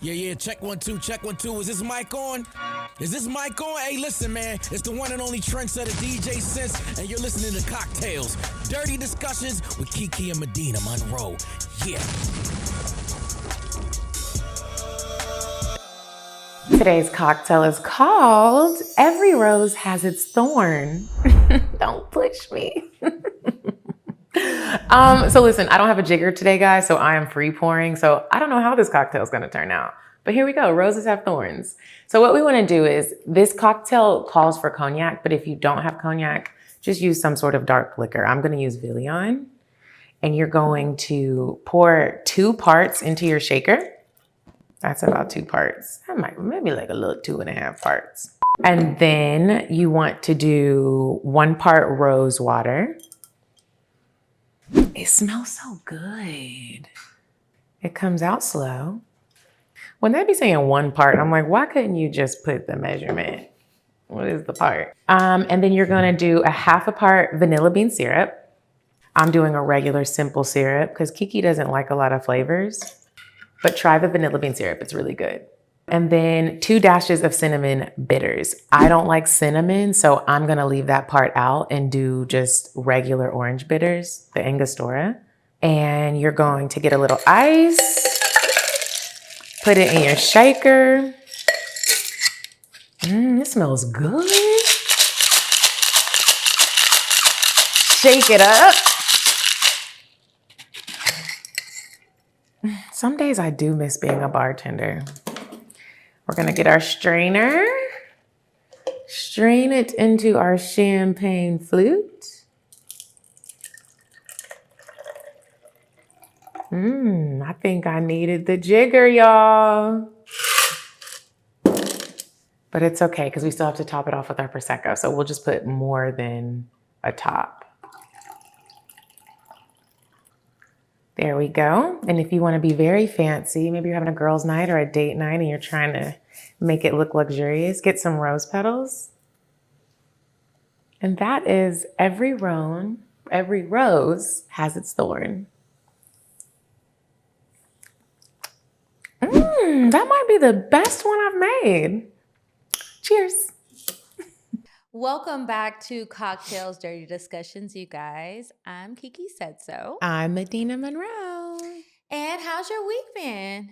Yeah, check 1 2, check 1 2. Is this mic on? Is this mic on? Hey, listen, man, it's the one and only trendsetter DJ Sense, and you're listening to CockTales, dirty discussions with Kiki and Medinah Monroe. Yeah. Today's cocktail is called Every Rose Has Its Thorn. Don't push me. So listen, I don't have a jigger today, guys, so I am free pouring. So I don't know how this cocktail is going to turn out. But here we go. Roses have thorns. So what we want to do is, this cocktail calls for cognac, but if you don't have cognac, just use some sort of dark liquor. I'm going to use Vii, and you're going to pour 2 parts into your shaker. That's about 2 parts. Maybe like a little 2.5 parts. And then you want to do 1 part rose water. It smells so good. It comes out slow. When they be saying 1 part, I'm like, why couldn't you just put the measurement? What is the part? And then you're gonna do a 1/2 part vanilla bean syrup. I'm doing a regular simple syrup because Kiki doesn't like a lot of flavors, but try the vanilla bean syrup, it's really good. And then 2 dashes of cinnamon bitters. I don't like cinnamon, so I'm gonna leave that part out and do just regular orange bitters, the Angostura. And you're going to get a little ice, put it in your shaker. It smells good. Shake it up. Some days I do miss being a bartender. We're gonna get our strainer, strain it into our champagne flute. I think I needed the jigger, y'all. But it's okay, because we still have to top it off with our Prosecco, so we'll just put more than a top. There we go. And if you want to be very fancy, maybe you're having a girls' night or a date night and you're trying to make it look luxurious, get some rose petals. And that is every rose has its thorn. That might be the best one I've made. Cheers. Welcome back to CockTales Dirty Discussions, you guys. I'm Kiki Said So. I'm Medinah Monroe. And how's your week been?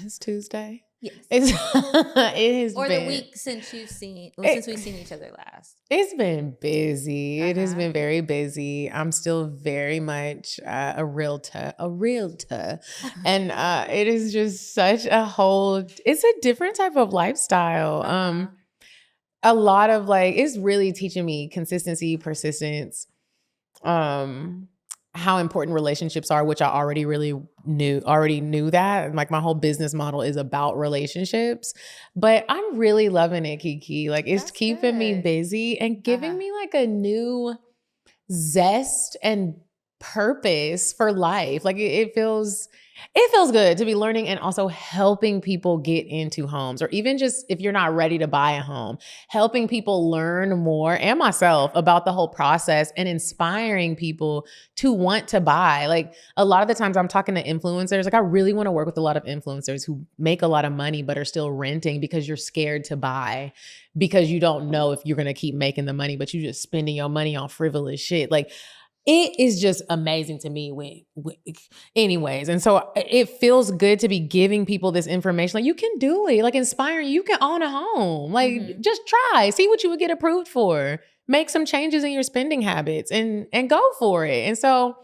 It's Tuesday. Yes. It has or been, the week since we've seen each other last. It's been busy. It has been very busy. I'm still very much a realtor. And it is just such it's a different type of lifestyle. A lot of it's really teaching me consistency, persistence, how important relationships are, which I already knew that. Like, my whole business model is about relationships, but I'm really loving it, Kiki. Like, it's keeping me busy and giving me like a new zest and purpose for life. Like, it feels good to be learning and also helping people get into homes, or even just if you're not ready to buy a home, helping people learn more, and myself, about the whole process and inspiring people to want to buy. Like, a lot of the times I'm talking to influencers, like I really want to work with a lot of influencers who make a lot of money but are still renting because you're scared to buy, because you don't know if you're going to keep making the money, but you're just spending your money on frivolous shit. Like, it is just amazing to me anyways. And so it feels good to be giving people this information. Like, you can do it, like inspiring, you can own a home. Like, just try, see what you would get approved for, make some changes in your spending habits and go for it. And so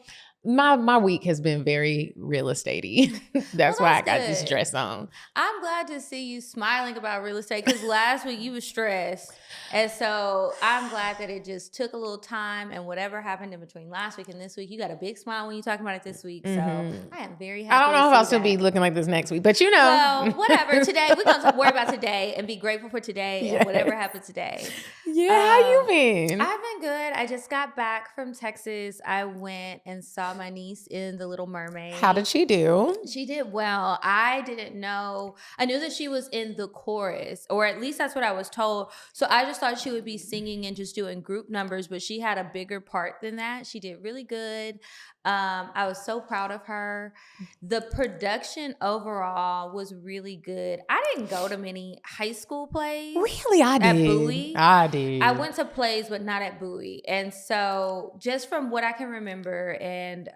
my week has been very real estate-y. That's why I got this dress on. I'm glad to see you smiling about real estate, because last week you were stressed. And so I'm glad that it just took a little time, and whatever happened in between last week and this week, you got a big smile when you're talking about it this week. So I am very happy. I don't know if I'll still be looking like this next week, but Well, whatever. Today, we're going to worry about today and be grateful for today and whatever happens today. Yeah, how you been? I've been good. I just got back from Texas. I went and saw my niece in The Little Mermaid. How did she do? She did well. I didn't know. I knew that she was in the chorus, or at least that's what I was told. So I just thought she would be singing and just doing group numbers, but she had a bigger part than that. She did really good. I was so proud of her. The production overall was really good. I didn't go to many high school plays. Really, I at did. Bowie. I did. I went to plays, but not at Bowie. And so just from what I can remember and,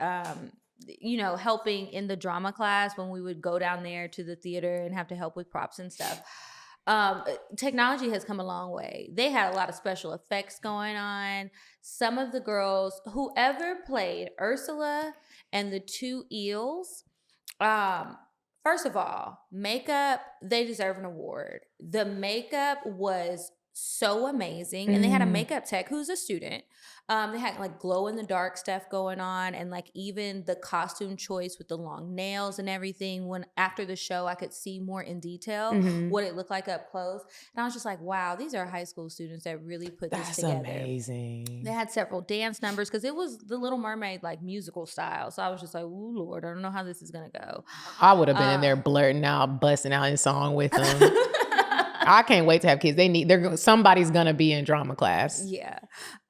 helping in the drama class when we would go down there to the theater and have to help with props and stuff. Technology has come a long way. They had a lot of special effects going on. Some of the girls, whoever played Ursula and the two eels, first of all, makeup, they deserve an award. The makeup was so amazing. And they had a makeup tech who's a student. They had like glow in the dark stuff going on, and like even the costume choice with the long nails and everything. When after the show, I could see more in detail what it looked like up close. And I was just like, wow, these are high school students that really put this together. That's amazing. They had several dance numbers because it was the Little Mermaid like musical style. So I was just like, ooh, Lord, I don't know how this is gonna go. I would have been in there blurting out, busting out in song with them. I can't wait to have kids. Somebody's gonna be in drama class. Yeah.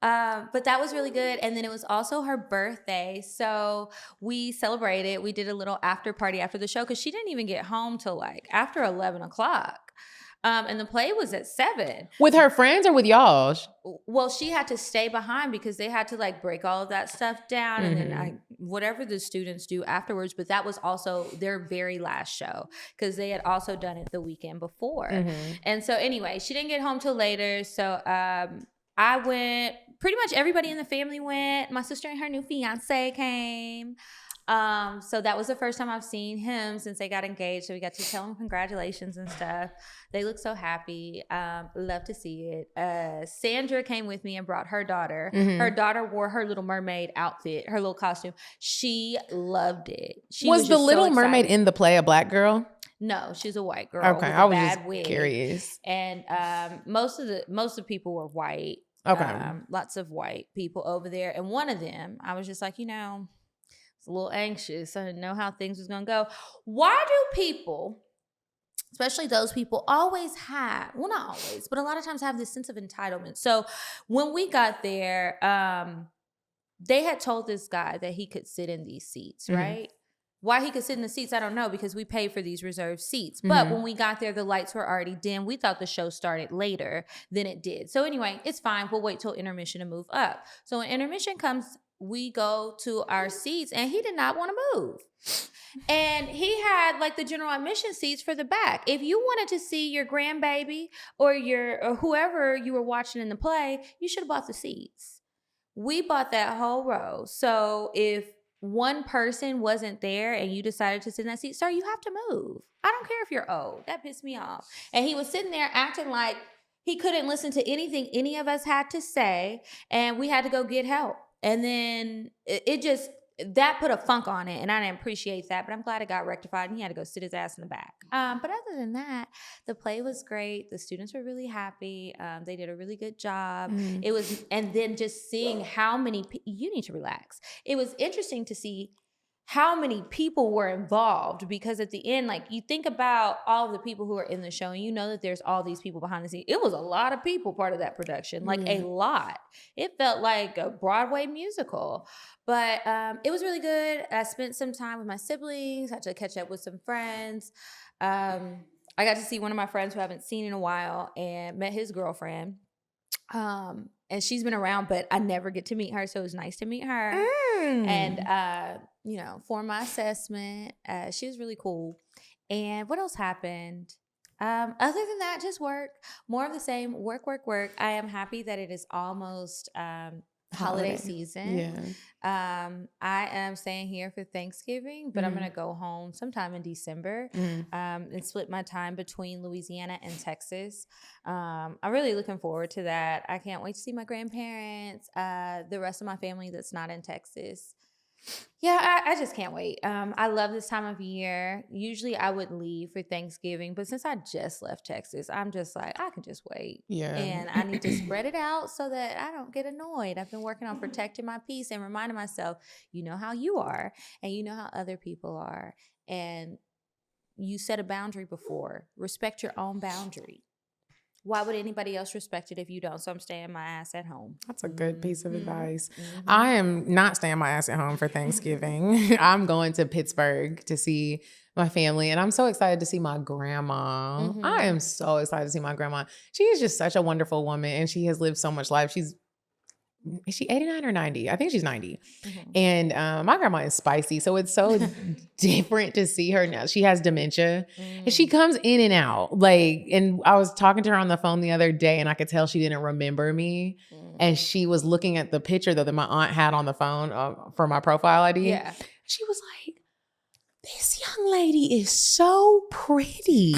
But that was really good. And then it was also her birthday. So we celebrated. We did a little after party after the show because she didn't even get home till like after 11 o'clock. And the play was at 7. With her friends or with y'all? Well, she had to stay behind because they had to like break all of that stuff down and then whatever the students do afterwards. But that was also their very last show because they had also done it the weekend before. And so anyway, she didn't get home till later. So I went, pretty much everybody in the family went. My sister and her new fiance came. So that was the first time I've seen him since they got engaged. So we got to tell him congratulations and stuff. They look so happy. Love to see it. Sandra came with me and brought her daughter. Her daughter wore her Little Mermaid outfit, her little costume. She loved it. She was the Little Mermaid in the play a black girl? No, she's a white girl. Okay, with I a was bad just wig. curious. And most of the people were white. Okay, lots of white people over there. And one of them, I was just like, a little anxious. I didn't know how things was gonna go. Why do people, especially those people, always have, well, not always, but a lot of times have this sense of entitlement? So when we got there, they had told this guy that he could sit in these seats, right? Why he could sit in the seats, I don't know, because we paid for these reserved seats. But when we got there, the lights were already dim. We thought the show started later than it did. So anyway, it's fine. We'll wait till intermission to move up. So when intermission comes, we go to our seats and he did not want to move. And he had like the general admission seats for the back. If you wanted to see your grandbaby or whoever you were watching in the play, you should have bought the seats. We bought that whole row. So if one person wasn't there and you decided to sit in that seat, sir, you have to move. I don't care if you're old. That pissed me off. And he was sitting there acting like he couldn't listen to anything any of us had to say, and we had to go get help. And then that put a funk on it, and I didn't appreciate that, but I'm glad it got rectified, and he had to go sit his ass in the back. But other than that, the play was great. The students were really happy. They did a really good job. It was, and then just seeing how many, you need to relax. It was interesting to see how many people were involved, because at the end, like, you think about all of the people who are in the show and you know that there's all these people behind the scenes. It was a lot of people part of that production, like a lot. It felt like a Broadway musical, but it was really good. I spent some time with my siblings. I had to catch up with some friends. I got to see one of my friends who I haven't seen in a while and met his girlfriend. And she's been around, but I never get to meet her. So it was nice to meet her. And, for my assessment, she was really cool. And what else happened? Other than that, just work. More of the same. Work. I am happy that it is almost holiday season. Yeah. I am staying here for Thanksgiving, but I'm going to go home sometime in December and split my time between Louisiana and Texas. I'm really looking forward to that. I can't wait to see my grandparents, the rest of my family that's not in Texas. Yeah, I just can't wait. I love this time of year. Usually I would leave for Thanksgiving, but since I just left Texas, I'm just like, I can just wait. Yeah. And I need to spread it out so that I don't get annoyed. I've been working on protecting my peace and reminding myself, you know how you are and you know how other people are. And you set a boundary before. Respect your own boundary. why would anybody else respect it if you don't? So I'm staying my ass at home. That's a good piece of advice. I am not staying my ass at home for Thanksgiving. I'm going to Pittsburgh to see my family, and I'm so excited to see my grandma. I am so excited to see my grandma. She is just such a wonderful woman, and she has lived so much life. Is she 89 or 90? I think she's 90. And my grandma is spicy. So it's so different to see her now. She has dementia and she comes in and out. Like, and I was talking to her on the phone the other day and I could tell she didn't remember me. And she was looking at the picture though that my aunt had on the phone for my profile ID. Yeah. She was like, this young lady is so pretty.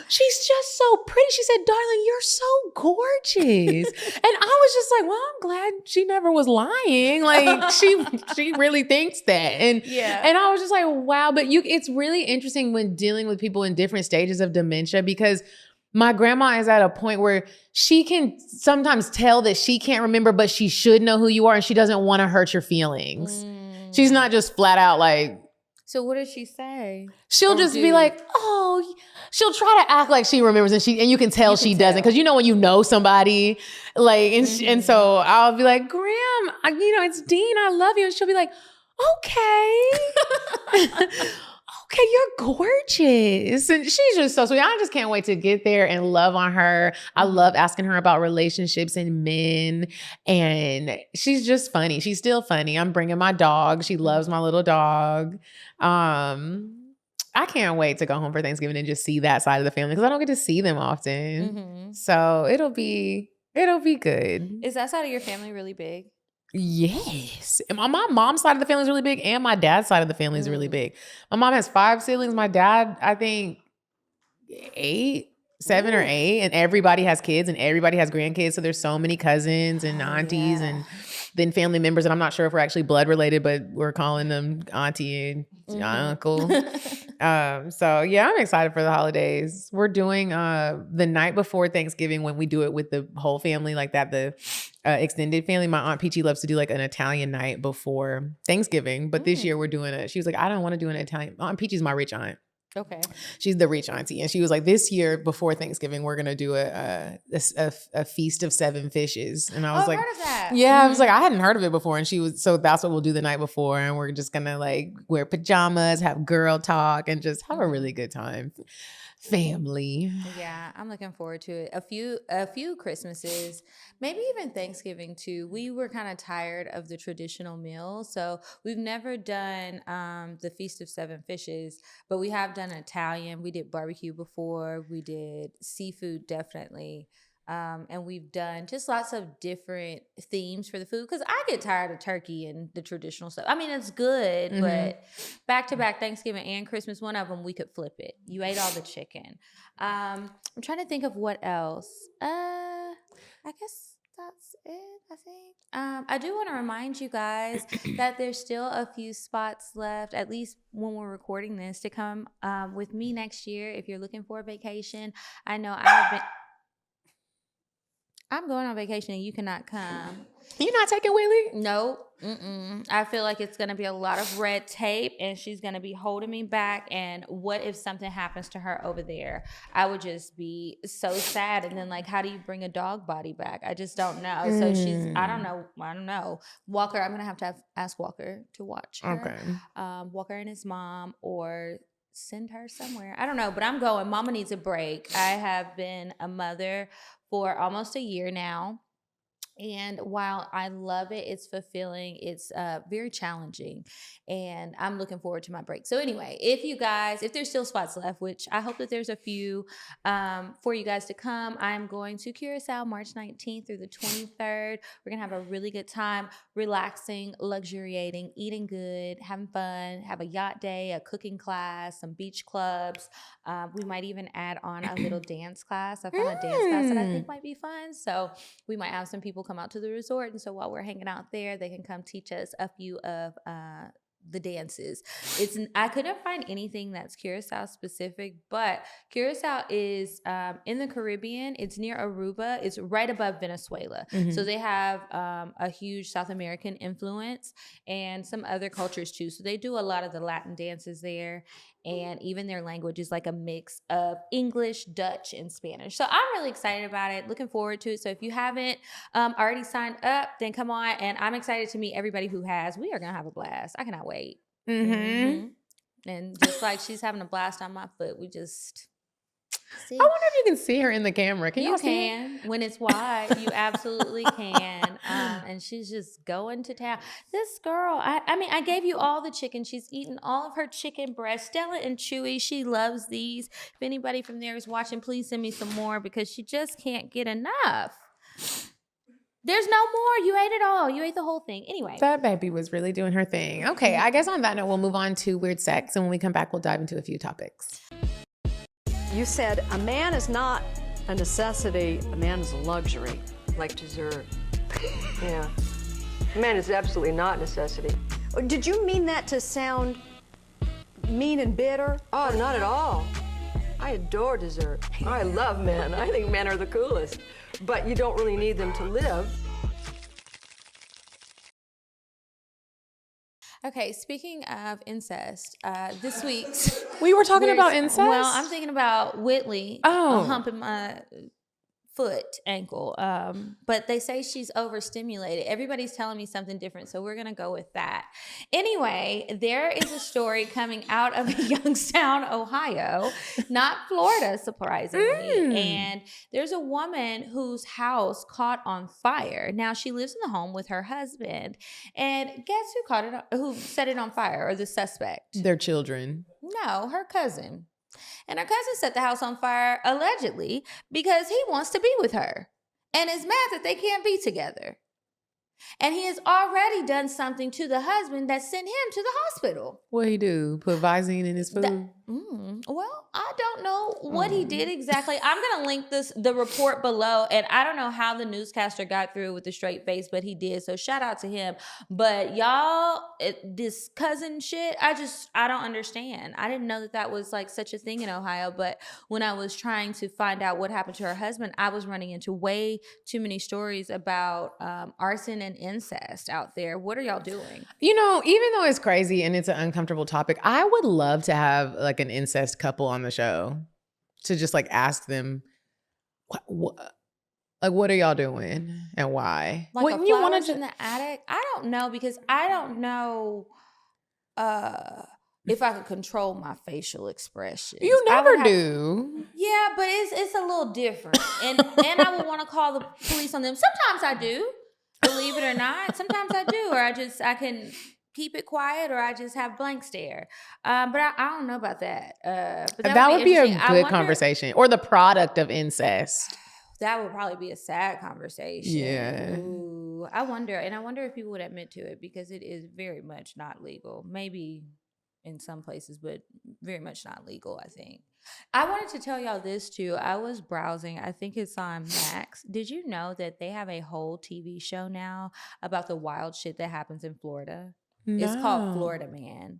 She's just so pretty. She said, darling, you're so gorgeous. And I was just like, well, I'm glad she never was lying. Like she really thinks that. And and I was just like, wow. But it's really interesting when dealing with people in different stages of dementia, because my grandma is at a point where she can sometimes tell that she can't remember, but she should know who you are and she doesn't want to hurt your feelings. She's not just flat out like. So what does she say? She'll just be like, oh, she'll try to act like she remembers and you can tell she doesn't. Cause when you know somebody, like, and so I'll be like, Graham, it's Dean, I love you. And she'll be like, okay. Okay, you're gorgeous. And she's just so sweet. I just can't wait to get there and love on her. I love asking her about relationships and men. And she's just funny. She's still funny. I'm bringing my dog. She loves my little dog. I can't wait to go home for Thanksgiving and just see that side of the family because I don't get to see them often. So it'll be good. Is that side of your family really big? Yes. And my mom's side of the family is really big and my dad's side of the family is really big. My mom has 5 siblings. My dad, I think 7 or 8, and everybody has kids and everybody has grandkids. So there's so many cousins and aunties and then family members. And I'm not sure if we're actually blood related, but we're calling them auntie and uncle. So yeah, I'm excited for the holidays. We're doing the night before Thanksgiving when we do it with the whole family like that, the extended family. My Aunt Peachy loves to do like an Italian night before Thanksgiving. But this year we're doing it. She was like, I don't want to do an Italian. Aunt Peachy's my rich aunt. Okay. She's the rich auntie. And she was like, this year before Thanksgiving, we're going to do a feast of 7 fishes. And I was like, I've heard of that. Yeah, I was like, I hadn't heard of it before. And she was, so that's what we'll do the night before. And we're just going to like wear pajamas, have girl talk and just have a really good time. Family. Yeah, I'm looking forward to it. A few Christmases, maybe even Thanksgiving too. We were kind of tired of the traditional meal, so we've never done the Feast of 7 Fishes, but we have done Italian. We did barbecue before. We did seafood definitely. And we've done just lots of different themes for the food because I get tired of turkey and the traditional stuff. I mean, it's good, but back to back Thanksgiving and Christmas, one of them, we could flip it. You ate all the chicken. I'm trying to think of what else. I guess that's it, I think. I do want to remind you guys that there's still a few spots left, at least when we're recording this, to come with me next year if you're looking for a vacation. I know I'm going on vacation and you cannot come. You're not taking Willie? No. I feel like it's going to be a lot of red tape and she's going to be holding me back. And what if something happens to her over there? I would just be so sad. And then like, how do you bring a dog body back? I just don't know. So I don't know. Walker, I'm going to have ask Walker to watch her. Okay. Walker and his mom, or send her somewhere. I don't know, but I'm going. Mama needs a break. I have been a mother for almost a year now. And while I love it, it's fulfilling, it's very challenging. And I'm looking forward to my break. So anyway, if there's still spots left, which I hope that there's a few for you guys to come, I'm going to Curacao March 19th through the 23rd. We're going to have a really good time, relaxing, luxuriating, eating good, having fun, have a yacht day, a cooking class, some beach clubs. We might even add on a little dance class. I found a dance class that I think might be fun. So we might have some people come out to the resort. And so while we're hanging out there, they can come teach us a few of the dances. I couldn't find anything that's Curacao specific, but Curacao is in the Caribbean. It's near Aruba. It's right above Venezuela. So they have a huge South American influence and some other cultures too. So they do a lot of the Latin dances there. And even their language is like a mix of English, Dutch, and Spanish. So I'm really excited about it. Looking forward to it. So if you haven't already signed up, then come on. And I'm excited to meet everybody who has. We are going to have a blast. I cannot wait. Mm-hmm. And just like she's having a blast on my foot, we just... See, I wonder if you can see her in the camera. Can you see her? When it's wide, you absolutely can. And she's just going to town. This girl, I mean, I gave you all the chicken. She's eaten all of her chicken breasts. Stella and Chewy, she loves these. If anybody from there is watching, please send me some more because she just can't get enough. There's no more. You ate it all. You ate the whole thing. Anyway. That baby was really doing her thing. Okay, I guess on that note, we'll move on to weird sex. And when we come back, we'll dive into a few topics. You said a man is not a necessity, a man is a luxury. Like dessert. Yeah. A man is absolutely not a necessity. Did you mean that to sound mean and bitter? Oh, not at all. I adore dessert. I love men. I think men are the coolest. But you don't really need them to live. Okay, speaking of incest, this week's... We were talking about incest? Well, I'm thinking about Whitley humping my ankle. But they say she's overstimulated. Everybody's telling me something different, so we're going to go with that. Anyway, there is a story coming out of Youngstown, Ohio, not Florida, surprisingly. And there's a woman whose house caught on fire. Now, she lives in the home with her husband. And guess who set it on fire, or the suspect? Their children. No, her cousin. And her cousin set the house on fire, allegedly, because he wants to be with her and is mad that they can't be together. And he has already done something to the husband that sent him to the hospital. What'd he do? Put Visine in his food? Well, I don't know what he did exactly. I'm going to link the report below. And I don't know how the newscaster got through with a straight face, but he did. So shout out to him. But y'all, this cousin shit, I don't understand. I didn't know that was like such a thing in Ohio. But when I was trying to find out what happened to her husband, I was running into way too many stories about arson and incest out there. What are y'all doing? You know, even though it's crazy and it's an uncomfortable topic, I would love to have like an incest couple on the show to just like ask them, what are y'all doing and why? Like Wouldn't a you want flowers to in the attic? I don't know, because I don't know if I could control my facial expressions. You never do. Yeah, but it's a little different. And I would want to call the police on them. Sometimes I do, believe it or not. Sometimes I do, or I can keep it quiet, or I just have blank stare. But I don't know about that. But that would be a good wonder, conversation, or the product of incest. That would probably be a sad conversation. Yeah. Ooh, I wonder if people would admit to it, because it is very much not legal. Maybe in some places, but very much not legal, I think. I wanted to tell y'all this too. I was browsing, I think it's on Max. Did you know that they have a whole TV show now about the wild shit that happens in Florida? No. It's called Florida Man.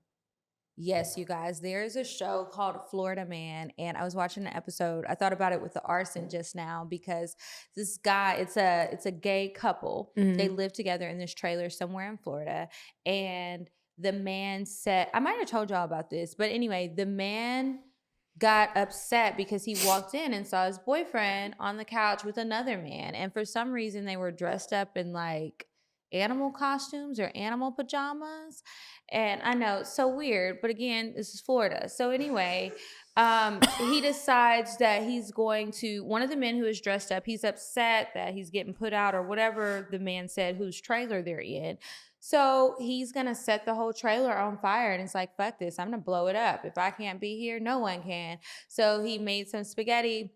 Yes, you guys, there is a show called Florida Man, and I was watching an episode. I thought about it with the arson just now, because this guy, it's a gay couple. Mm-hmm. They live together in this trailer somewhere in Florida, and the man said, I might have told y'all about this, but anyway, the man got upset because he walked in and saw his boyfriend on the couch with another man, and for some reason they were dressed up in like animal costumes or animal pajamas. And I know, so weird, but again, this is Florida. So anyway, he decides that he's going to, one of the men who is dressed up, he's upset that he's getting put out, or whatever the man said, whose trailer they're in. So he's going to set the whole trailer on fire, and it's like, fuck this, I'm going to blow it up. If I can't be here, no one can. So he made some spaghetti,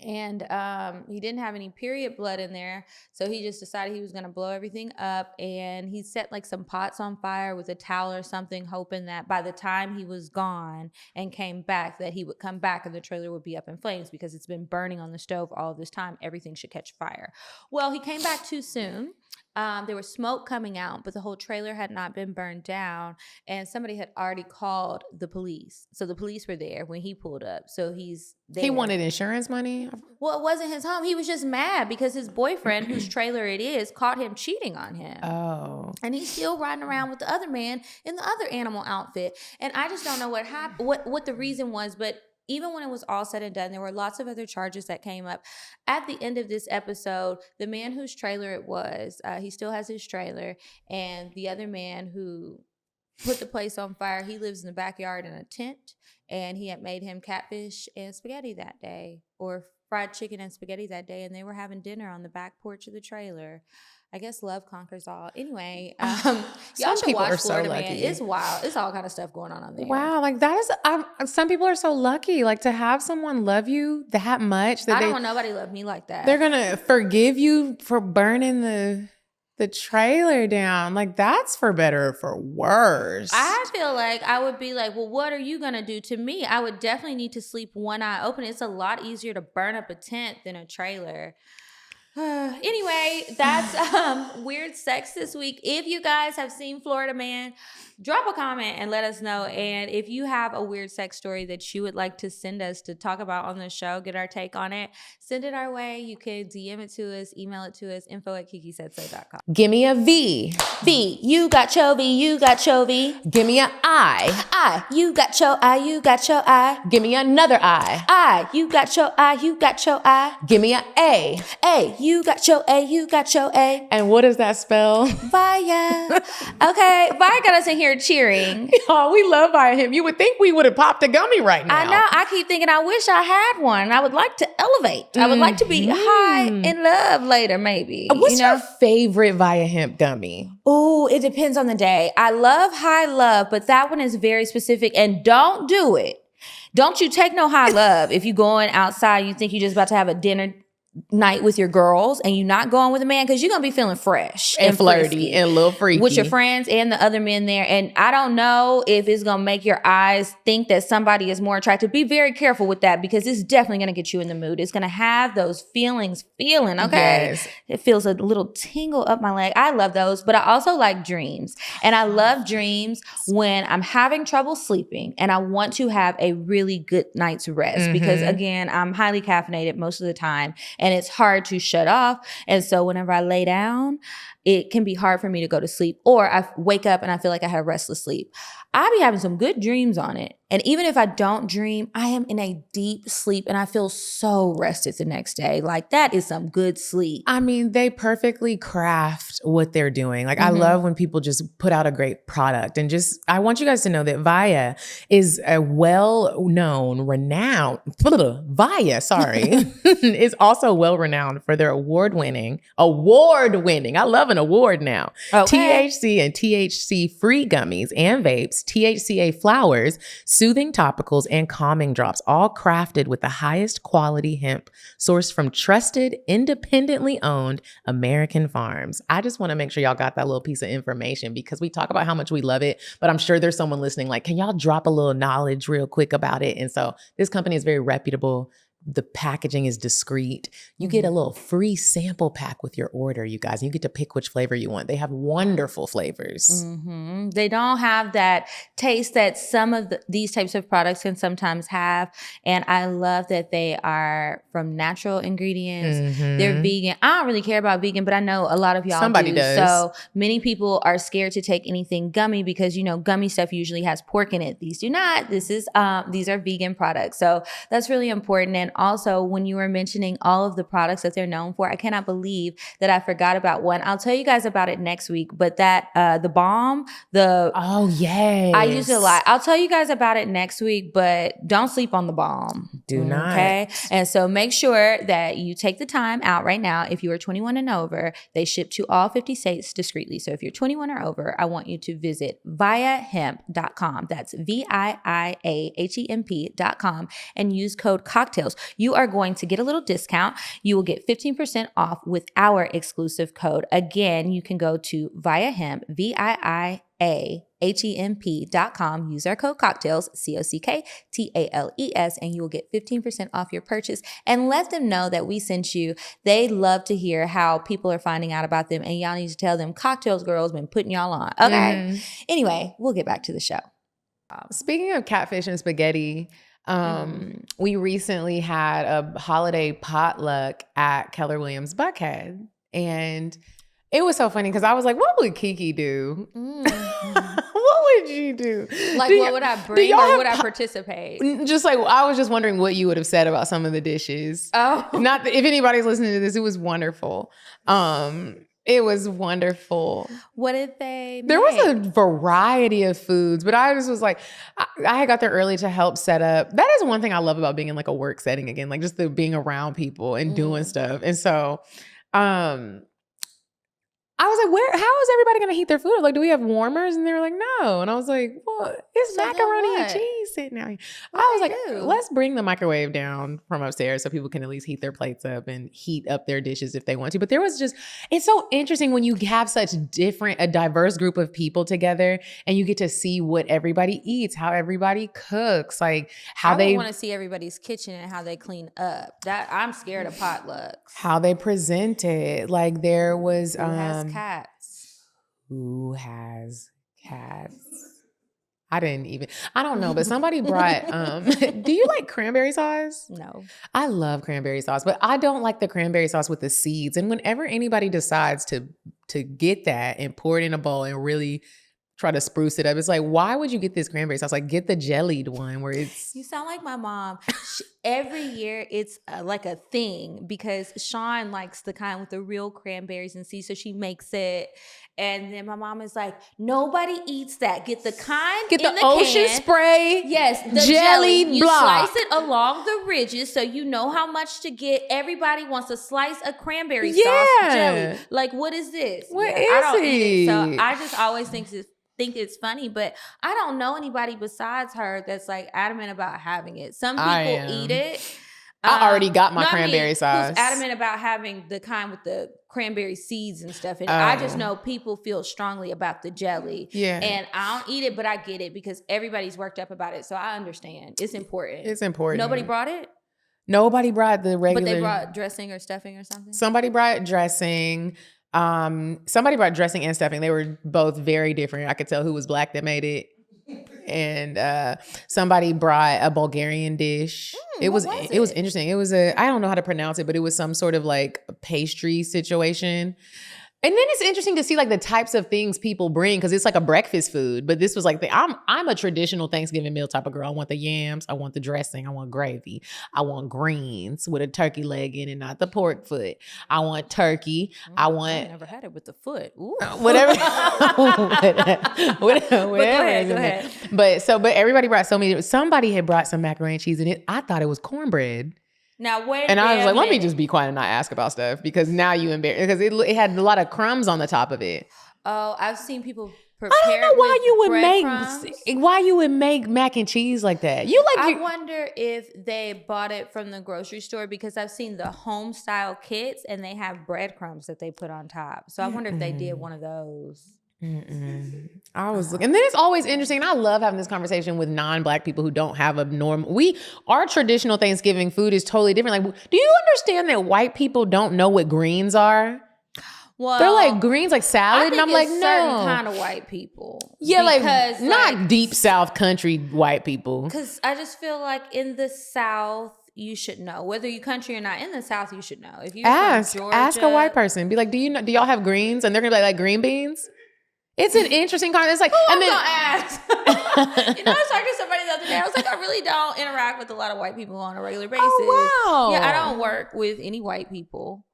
and he didn't have any period blood in there, so he just decided he was going to blow everything up, and he set like some pots on fire with a towel or something, hoping that by the time he was gone and came back, that he would come back and the trailer would be up in flames, because it's been burning on the stove all this time. Everything should catch fire. Well, he came back too soon. There was smoke coming out, but the whole trailer had not been burned down, and somebody had already called the police. So the police were there when he pulled up. So he's there. He wanted insurance money? Well, it wasn't his home. He was just mad because his boyfriend, whose trailer it is, caught him cheating on him. Oh. And he's still riding around with the other man in the other animal outfit. And I just don't know what happened, what the reason was. But even when it was all said and done, there were lots of other charges that came up. At the end of this episode, the man whose trailer it was, he still has his trailer. And the other man who put the place on fire, he lives in the backyard in a tent. And he had made him catfish and spaghetti that day, or fried chicken and spaghetti that day. And they were having dinner on the back porch of the trailer. I guess love conquers all. Anyway, y'all should watch Florida Man. It's wild. It's all kind of stuff going on there. Wow, like that is. Some people are so lucky, like to have someone love you that much. That I don't want nobody love me like that. They're gonna forgive you for burning the trailer down. Like that's for better or for worse. I feel like I would be like, well, what are you going to do to me? I would definitely need to sleep one eye open. It's a lot easier to burn up a tent than a trailer. Anyway, that's weird sex this week. If you guys have seen Florida Man, drop a comment and let us know. And if you have a weird sex story that you would like to send us to talk about on the show, get our take on it, send it our way. You can DM it to us, email it to us, info@kikisaidso.com. Give me a V. V, you got your V, you got your V. Give me an I. I, you got your I, you got your I. Give me another I. I, you got your I, you got your I. Give me an A. A, you got your A, you got your A. And what does that spell? Via. Okay, Via got us in here cheering. Oh, we love Vii Hemp. You would think we would have popped a gummy right now. I know. I keep thinking I wish I had one. I would like to elevate. I would like to be high in love later, maybe. What's your favorite Vii Hemp gummy? Oh, it depends on the day. I love high love, but that one is very specific. And don't do it. Don't you take no high love if you going outside, you think you're just about to have a dinner night with your girls and you're not going with a man, because you're going to be feeling fresh and flirty frisky and a little freaky with your friends and the other men there. And I don't know if it's going to make your eyes think that somebody is more attractive. Be very careful with that, because it's definitely going to get you in the mood. It's going to have those feeling, okay? Yes. It feels a little tingle up my leg. I love those, but I also like dreams. And I love dreams when I'm having trouble sleeping and I want to have a really good night's rest, because again, I'm highly caffeinated most of the time. And it's hard to shut off. And so whenever I lay down, it can be hard for me to go to sleep, or I wake up and I feel like I had a restless sleep. I be having some good dreams on it. And even if I don't dream, I am in a deep sleep and I feel so rested the next day. Like that is some good sleep. I mean, they perfectly craft what they're doing. Like I love when people just put out a great product, and just, I want you guys to know that Via is a well-known, renowned, is also well-renowned for their award-winning, I love an award now. Okay. THC and THC-free gummies and vapes, THCA flowers, soothing topicals, and calming drops, all crafted with the highest quality hemp sourced from trusted, independently owned American farms. I just want to make sure y'all got that little piece of information, because we talk about how much we love it, but I'm sure there's someone listening like, can y'all drop a little knowledge real quick about it? And so this company is very reputable. The packaging is discreet. You get a little free sample pack with your order, you guys. You get to pick which flavor you want. They have wonderful flavors. They don't have that taste that some of these types of products can sometimes have. And I love that they are from natural ingredients. They're vegan. I don't really care about vegan, but I know a lot of y'all Somebody do. does. So many people are scared to take anything gummy because, you know, gummy stuff usually has pork in it. These do not. These are vegan products. So that's really important. And also, when you were mentioning all of the products that they're known for, I cannot believe that I forgot about one. I'll tell you guys about it next week, but that the balm, oh yes, I use it a lot. I'll tell you guys about it next week, but don't sleep on the balm. Do not. Okay. And so make sure that you take the time out right now. If you are 21 and over, they ship to all 50 states discreetly. So if you're 21 or over, I want you to visit viihemp.com. That's VIIAHEMP.com and use code CockTales. You are going to get a little discount. You will get 15% off with our exclusive code. Again, you can go to Via Hemp, VIIAHEMP.com. Use our code CockTales, CockTales, and you will get 15% off your purchase. And let them know that we sent you. They love to hear how people are finding out about them, and y'all need to tell them CockTales Girl's been putting y'all on. Okay. Anyway, we'll get back to the show. Speaking of catfish and spaghetti, We recently had a holiday potluck at Keller Williams Buckhead. And it was so funny because I was like, what would Kiki do? What would you do? Like, what would I bring or would I participate? Just like, I was just wondering what you would have said about some of the dishes. Oh. Not that, if anybody's listening to this, it was wonderful. It was wonderful. What did they make? There was a variety of foods, but I just was like, I had got there early to help set up. That is one thing I love about being in like a work setting again, like just the being around people and doing stuff. And so, I was like, how is everybody going to heat their food? Like, do we have warmers? And they were like, no. And I was like, well, it's macaroni and cheese sitting out here. I was like, let's bring the microwave down from upstairs so people can at least heat their plates up and heat up their dishes if they want to. But there was just, it's so interesting when you have such a diverse group of people together and you get to see what everybody eats, how everybody cooks, like how they want to see everybody's kitchen and how they clean up. That I'm scared of potlucks. How they present it. Like there was, cats. Who has cats? I don't know, but somebody brought, do you like cranberry sauce? No. I love cranberry sauce, but I don't like the cranberry sauce with the seeds. And whenever anybody decides to get that and pour it in a bowl and really try to spruce it up, it's like, why would you get this cranberry sauce? Like, get the jellied one where it's... You sound like my mom. Every year it's like a thing because Sean likes the kind with the real cranberries and seeds, so she makes it. And then my mom is like, nobody eats that. Get the kind Get in the ocean can. spray. Yes, the jelly jelly. You block. slice it along the ridges so you know how much to get. Everybody wants a slice of cranberry sauce jelly. Like, what is this? I don't eat it. So I just always think it's funny, but I don't know anybody besides her that's like adamant about having it. Some people eat it. I already got my cranberry sauce. Who's adamant about having the kind with the cranberry seeds and stuff. And I just know people feel strongly about the jelly. Yeah. And I don't eat it, but I get it because everybody's worked up about it. So I understand. It's important. It's important. Nobody brought it? Nobody brought the regular. But they brought dressing or stuffing or something? Somebody brought dressing. Somebody brought dressing and stuffing. They were both very different. I could tell who was black that made it. And somebody brought a Bulgarian dish. It was interesting. It was I don't know how to pronounce it, but it was some sort of like pastry situation. And then it's interesting to see like the types of things people bring because it's like a breakfast food. But this was like I'm a traditional Thanksgiving meal type of girl. I want the yams. I want the dressing. I want gravy. I want greens with a turkey leg in it, not the pork foot. I want turkey. I never had it with the foot. Ooh. Whatever. Whatever. Go ahead. But everybody brought so many. Somebody had brought some macaroni and cheese in it. I thought it was cornbred. Now wait. And I was like, let me just be quiet and not ask about stuff because now you embarrass because it had a lot of crumbs on the top of it. Oh, I've seen people prepare. I don't know why you would make mac and cheese like that. I wonder if they bought it from the grocery store because I've seen the home style kits and they have breadcrumbs that they put on top. So I wonder if they did one of those. I was looking, and then it's always interesting. And I love having this conversation with non-Black people who don't have a normal. Our traditional Thanksgiving food is totally different. Like, do you understand that white people don't know what greens are? Well, they're like greens, like salad, and I'm like, no, certain kind of white people. Yeah, because, not deep South country white people. Because I just feel like in the South, you should know whether you country or not. In the South, you should know. If you ask a white person, be like, do y'all have greens? And they're gonna be like green beans. It's an interesting concept. It's like, I'm gonna ask. I was talking to somebody the other day. I was like, I really don't interact with a lot of white people on a regular basis. Oh, wow. Yeah, I don't work with any white people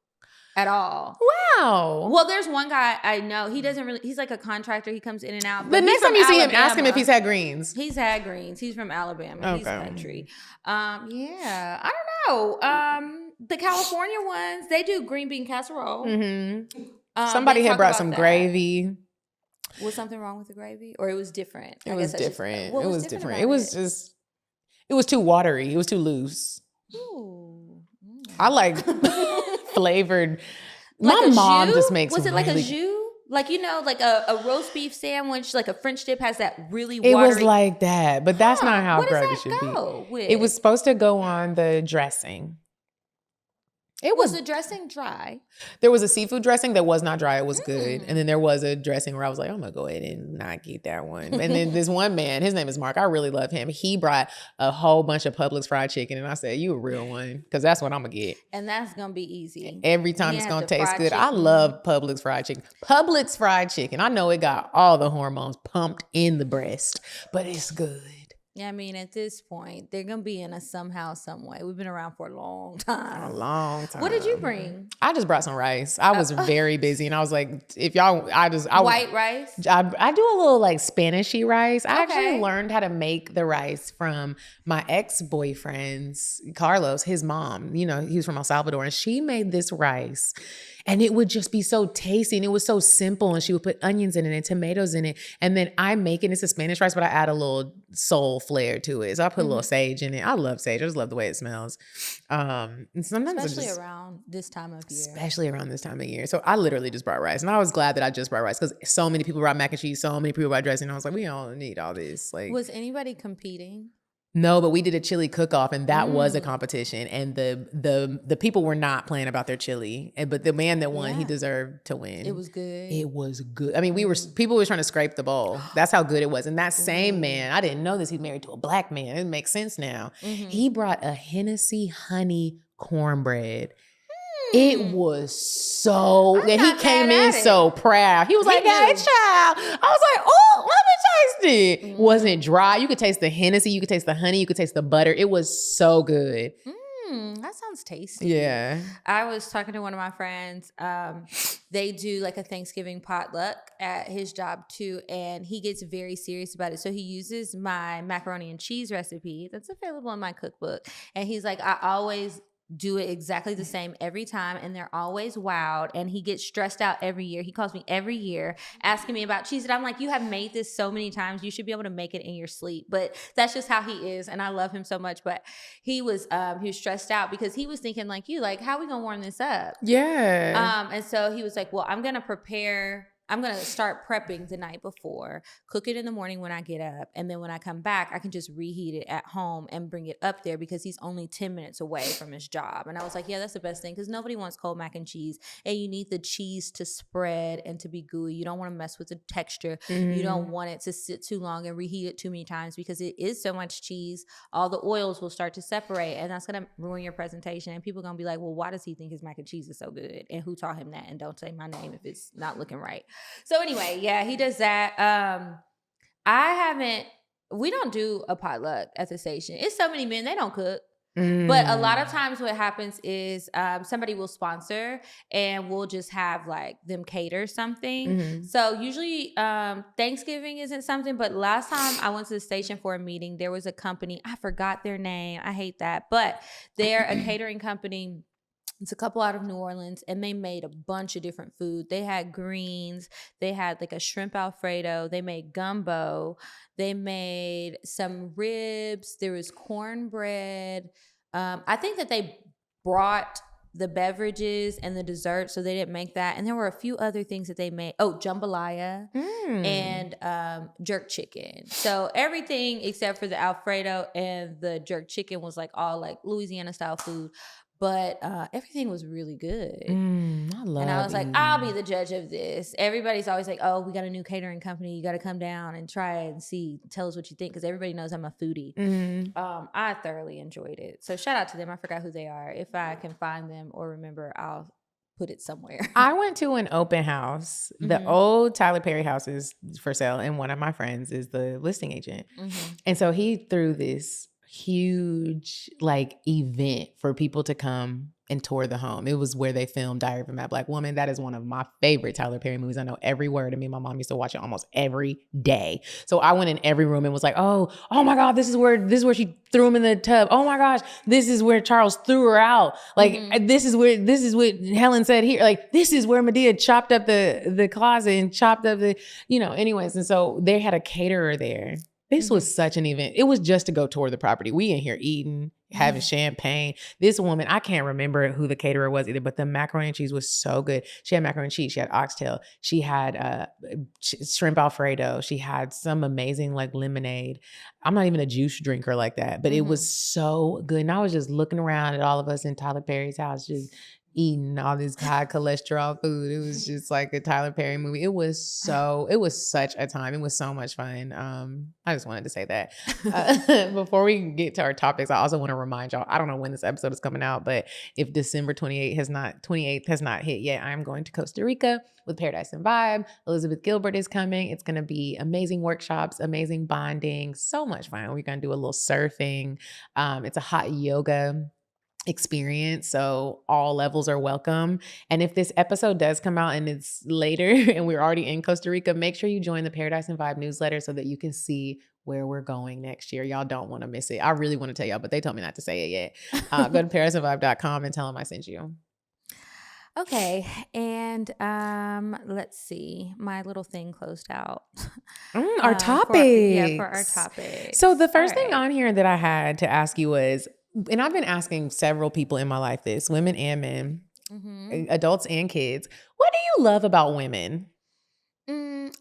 at all. Wow. Well, there's one guy I know. He doesn't really. He's like a contractor. He comes in and out. The next time you see him, ask him if he's had greens. He's had greens. He's from Alabama. Okay. He's country. Yeah, I don't know. The California ones, they do green bean casserole. Mm-hmm. Somebody had brought some gravy. Was something wrong with the gravy, or it was different? It was different. It was different. It was too watery. It was too loose. Ooh. I like flavored. Like my mom just makes. Was it like a jus? Like, like a roast beef sandwich, like a French dip has that really watery. It was like that, but that's not how gravy should be. With? It was supposed to go on the dressing. Was the dressing dry? There was a seafood dressing that was not dry. It was good. And then there was a dressing where I was like, I'm going to go ahead and not get that one. And then this one man, his name is Mark. I really love him. He brought a whole bunch of Publix fried chicken. And I said, you a real one. Because that's what I'm going to get. And that's going to be easy. Every time it's going to taste good. I love Publix fried chicken. Publix fried chicken. I know it got all the hormones pumped in the breast, but it's good. Yeah, I mean, at this point, they're going to be in us somehow, some way. We've been around for a long time. A long time. What did you bring? I just brought some rice. I was very busy, and I was like, if y'all, White rice? I do a little like Spanishy rice. I actually learned how to make the rice from my ex-boyfriend's, Carlos, his mom. You know, he was from El Salvador, and she made this rice. And it would just be so tasty, and it was so simple, and she would put onions in it and tomatoes in it. And then I make it, it's a Spanish rice, but I add a little soul flair to it. So I put a little sage in it. I love sage. I just love the way it smells. And sometimes Especially around this time of year. Especially around this time of year. So I literally just brought rice. And I was glad that I just brought rice because so many people brought mac and cheese, so many people brought dressing. And I was like, we don't need all this. Like, was anybody competing? No, but we did a chili cook-off, and that was a competition. And the people were not playing about their chili, but the man that won, he deserved to win. It was good. It was good. I mean, people were trying to scrape the bowl. That's how good it was. And that same man, I didn't know this. He's married to a black man. It makes sense now. He brought a Hennessy honey cornbread. It was so, and he came in so proud. He was like, hey, child. I was like, oh, let me taste it. Wasn't dry. You could taste the Hennessy. You could taste the honey. You could taste the butter. It was so good. That sounds tasty. Yeah. I was talking to one of my friends. They do like a Thanksgiving potluck at his job too, and he gets very serious about it. So he uses my macaroni and cheese recipe that's available in my cookbook. And he's like, I always do it exactly the same every time, and they're always wowed, and he gets stressed out every year. He calls me every year asking me about cheese, and I'm like, you have made this so many times, you should be able to make it in your sleep. But that's just how he is, and I love him so much. But he was stressed out because he was thinking like you, like, how are we gonna warm this up? And so he was like, well, I'm gonna start prepping the night before, cook it in the morning when I get up, and then when I come back, I can just reheat it at home and bring it up there because he's only 10 minutes away from his job. And I was like, yeah, that's the best thing because nobody wants cold mac and cheese, and you need the cheese to spread and to be gooey. You don't want to mess with the texture. You don't want it to sit too long and reheat it too many times because it is so much cheese. All the oils will start to separate, and that's going to ruin your presentation. And people are going to be like, well, why does he think his mac and cheese is so good? And who taught him that? And don't say my name if it's not looking right. So anyway, yeah, he does that. We don't do a potluck at the station. It's so many men, they don't cook. But a lot of times what happens is somebody will sponsor and we'll just have like them cater something. So usually Thanksgiving isn't something, but last time I went to the station for a meeting, there was a company, I forgot their name. I hate that, but they're a catering company. It's a couple out of New Orleans, and they made a bunch of different food. They had greens. They had like a shrimp Alfredo. They made gumbo. They made some ribs. There was cornbread. I think that they brought the beverages and the dessert, so they didn't make that. And there were a few other things that they made. Oh, jambalaya and jerk chicken. So everything except for the Alfredo and the jerk chicken was like all like Louisiana style food. But everything was really good. I was like, I'll be the judge of this. Everybody's always like, oh, we got a new catering company. You got to come down and try and see. Tell us what you think, because everybody knows I'm a foodie. I thoroughly enjoyed it. So shout out to them. I forgot who they are. If I can find them or remember, I'll put it somewhere. I went to an open house. The old Tyler Perry house is for sale, and one of my friends is the listing agent. And so he threw this huge like event for people to come and tour the home. It was where they filmed Diary of a Mad Black Woman. That is one of my favorite Tyler Perry movies. I know every word. I mean, my mom used to watch it almost every day. So I went in every room and was like, oh my God, this is where she threw him in the tub. Oh my gosh, this is where Charles threw her out. Like this is what Helen said here. Like this is where Medea chopped up the closet and chopped up the, anyways. And so they had a caterer there. This was such an event. It was just to go tour the property. We in here eating, having champagne. This woman, I can't remember who the caterer was either, but the macaroni and cheese was so good. She had macaroni and cheese. She had oxtail. She had shrimp Alfredo. She had some amazing like lemonade. I'm not even a juice drinker like that, but it was so good. And I was just looking around at all of us in Tyler Perry's house, just eating all this high cholesterol food. It was just like a Tyler Perry movie. It was such a time. It was so much fun. I just wanted to say that. Before we get to our topics, I also want to remind y'all, I don't know when this episode is coming out, but if December 28th has not hit yet, I'm going to Costa Rica with Paradise and Vibe. Elizabeth Gilbert is coming. It's going to be amazing workshops, amazing bonding, so much fun. We're going to do a little surfing. It's a hot yoga experience, so all levels are welcome. And if this episode does come out and it's later and we're already in Costa Rica, make sure you join the Paradise and Vibe newsletter so that you can see where we're going next year. Y'all don't want to miss it. I really want to tell y'all, but they told me not to say it yet. Go to paradiseandvibe.com and tell them I sent you. Okay, and let's see. My little thing closed out. Our topics. For our topics. So the first thing on here that I had to ask you was, and I've been asking several people in my life this, women and men, adults and kids, what do you love about women?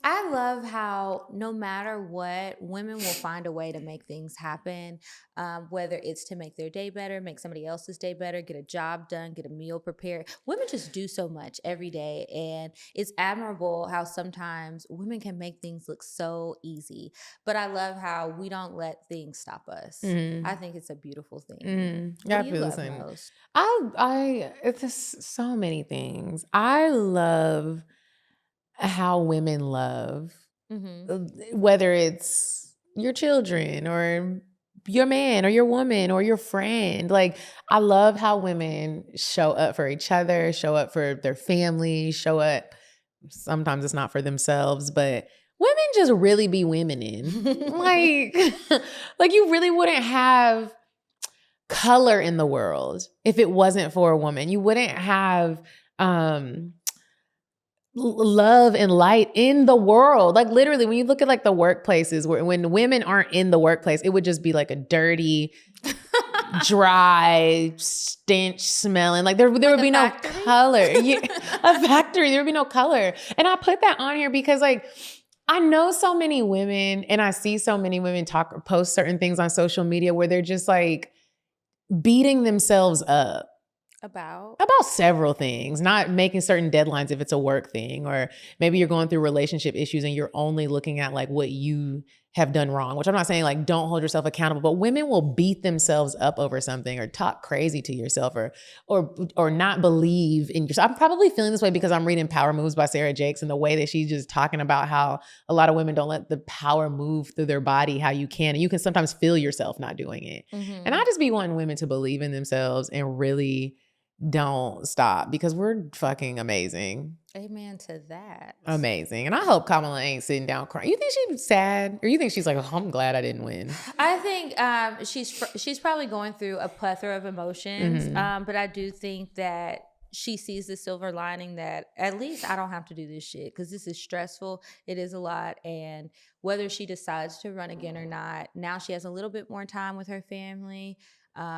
I love how no matter what, women will find a way to make things happen, whether it's to make their day better, make somebody else's day better, get a job done, get a meal prepared. Women just do so much every day, and it's admirable how sometimes women can make things look so easy. But I love how we don't let things stop us. I think it's a beautiful thing. What do you love most? It's just so many things. I love how women love, whether it's your children or your man or your woman or your friend. Like, I love how women show up for each other, show up for their family, show up. Sometimes it's not for themselves, but women just really be women in. like you really wouldn't have color in the world if it wasn't for a woman. You wouldn't have love and light in the world. Like, literally, when you look at like the workplaces when women aren't in the workplace, it would just be like a dirty, dry, stench smelling. Like there would be no color. A factory. There would be no color. And I put that on here because, like, I know so many women and I see so many women post certain things on social media where they're just like beating themselves up. About several things, not making certain deadlines if it's a work thing, or maybe you're going through relationship issues and you're only looking at like what you have done wrong, which I'm not saying like don't hold yourself accountable, but women will beat themselves up over something or talk crazy to yourself or not believe in yourself. I'm probably feeling this way because I'm reading Power Moves by Sarah Jakes, and the way that she's just talking about how a lot of women don't let the power move through their body how you can. And you can sometimes feel yourself not doing it. And I just be wanting women to believe in themselves and really don't stop, because we're fucking amazing. Amen to that. Amazing. And I hope Kamala ain't sitting down crying. You think she's sad, or you think she's like, oh, I'm glad I didn't win? I think she's probably going through a plethora of emotions, but I do think that she sees the silver lining that at least I don't have to do this shit, because this is stressful. It is a lot. And whether she decides to run again or not, now she has a little bit more time with her family.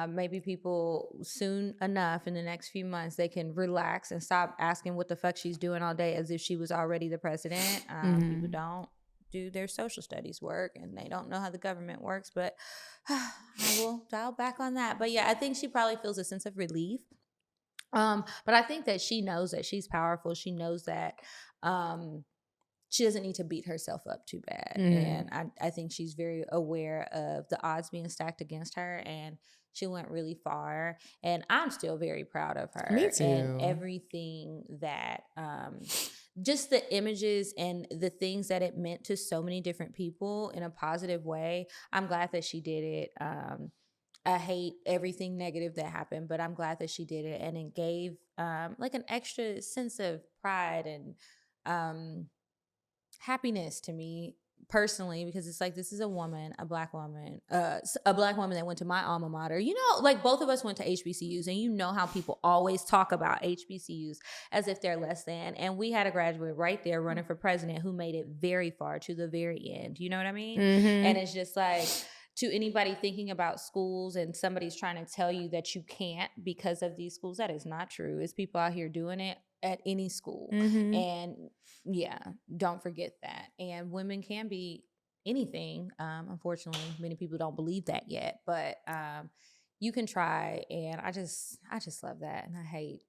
Maybe people soon enough in the next few months, they can relax and stop asking what the fuck she's doing all day as if she was already the president. People don't do their social studies work and they don't know how the government works, but I will dial back on that. But yeah, I think she probably feels a sense of relief. But I think that she knows that she's powerful. She knows that she doesn't need to beat herself up too bad. And I think she's very aware of the odds being stacked against her, and she went really far. And I'm still very proud of her. Me too. And everything that, just the images and the things that it meant to so many different people in a positive way. I'm glad that she did it. I hate everything negative that happened, but I'm glad that she did it. And it gave like an extra sense of pride and happiness to me personally, because it's like, this is a woman, a black woman that went to my alma mater. You know, like both of us went to HBCUs, and you know how people always talk about HBCUs as if they're less than. And we had a graduate right there running for president who made it very far to the very end. You know what I mean? And it's just like, to anybody thinking about schools and somebody's trying to tell you that you can't because of these schools, that is not true. It's people out here doing it at any school. And yeah, don't forget that. And women can be anything. Unfortunately, many people don't believe that yet, but you can try. And I just love that. And I hate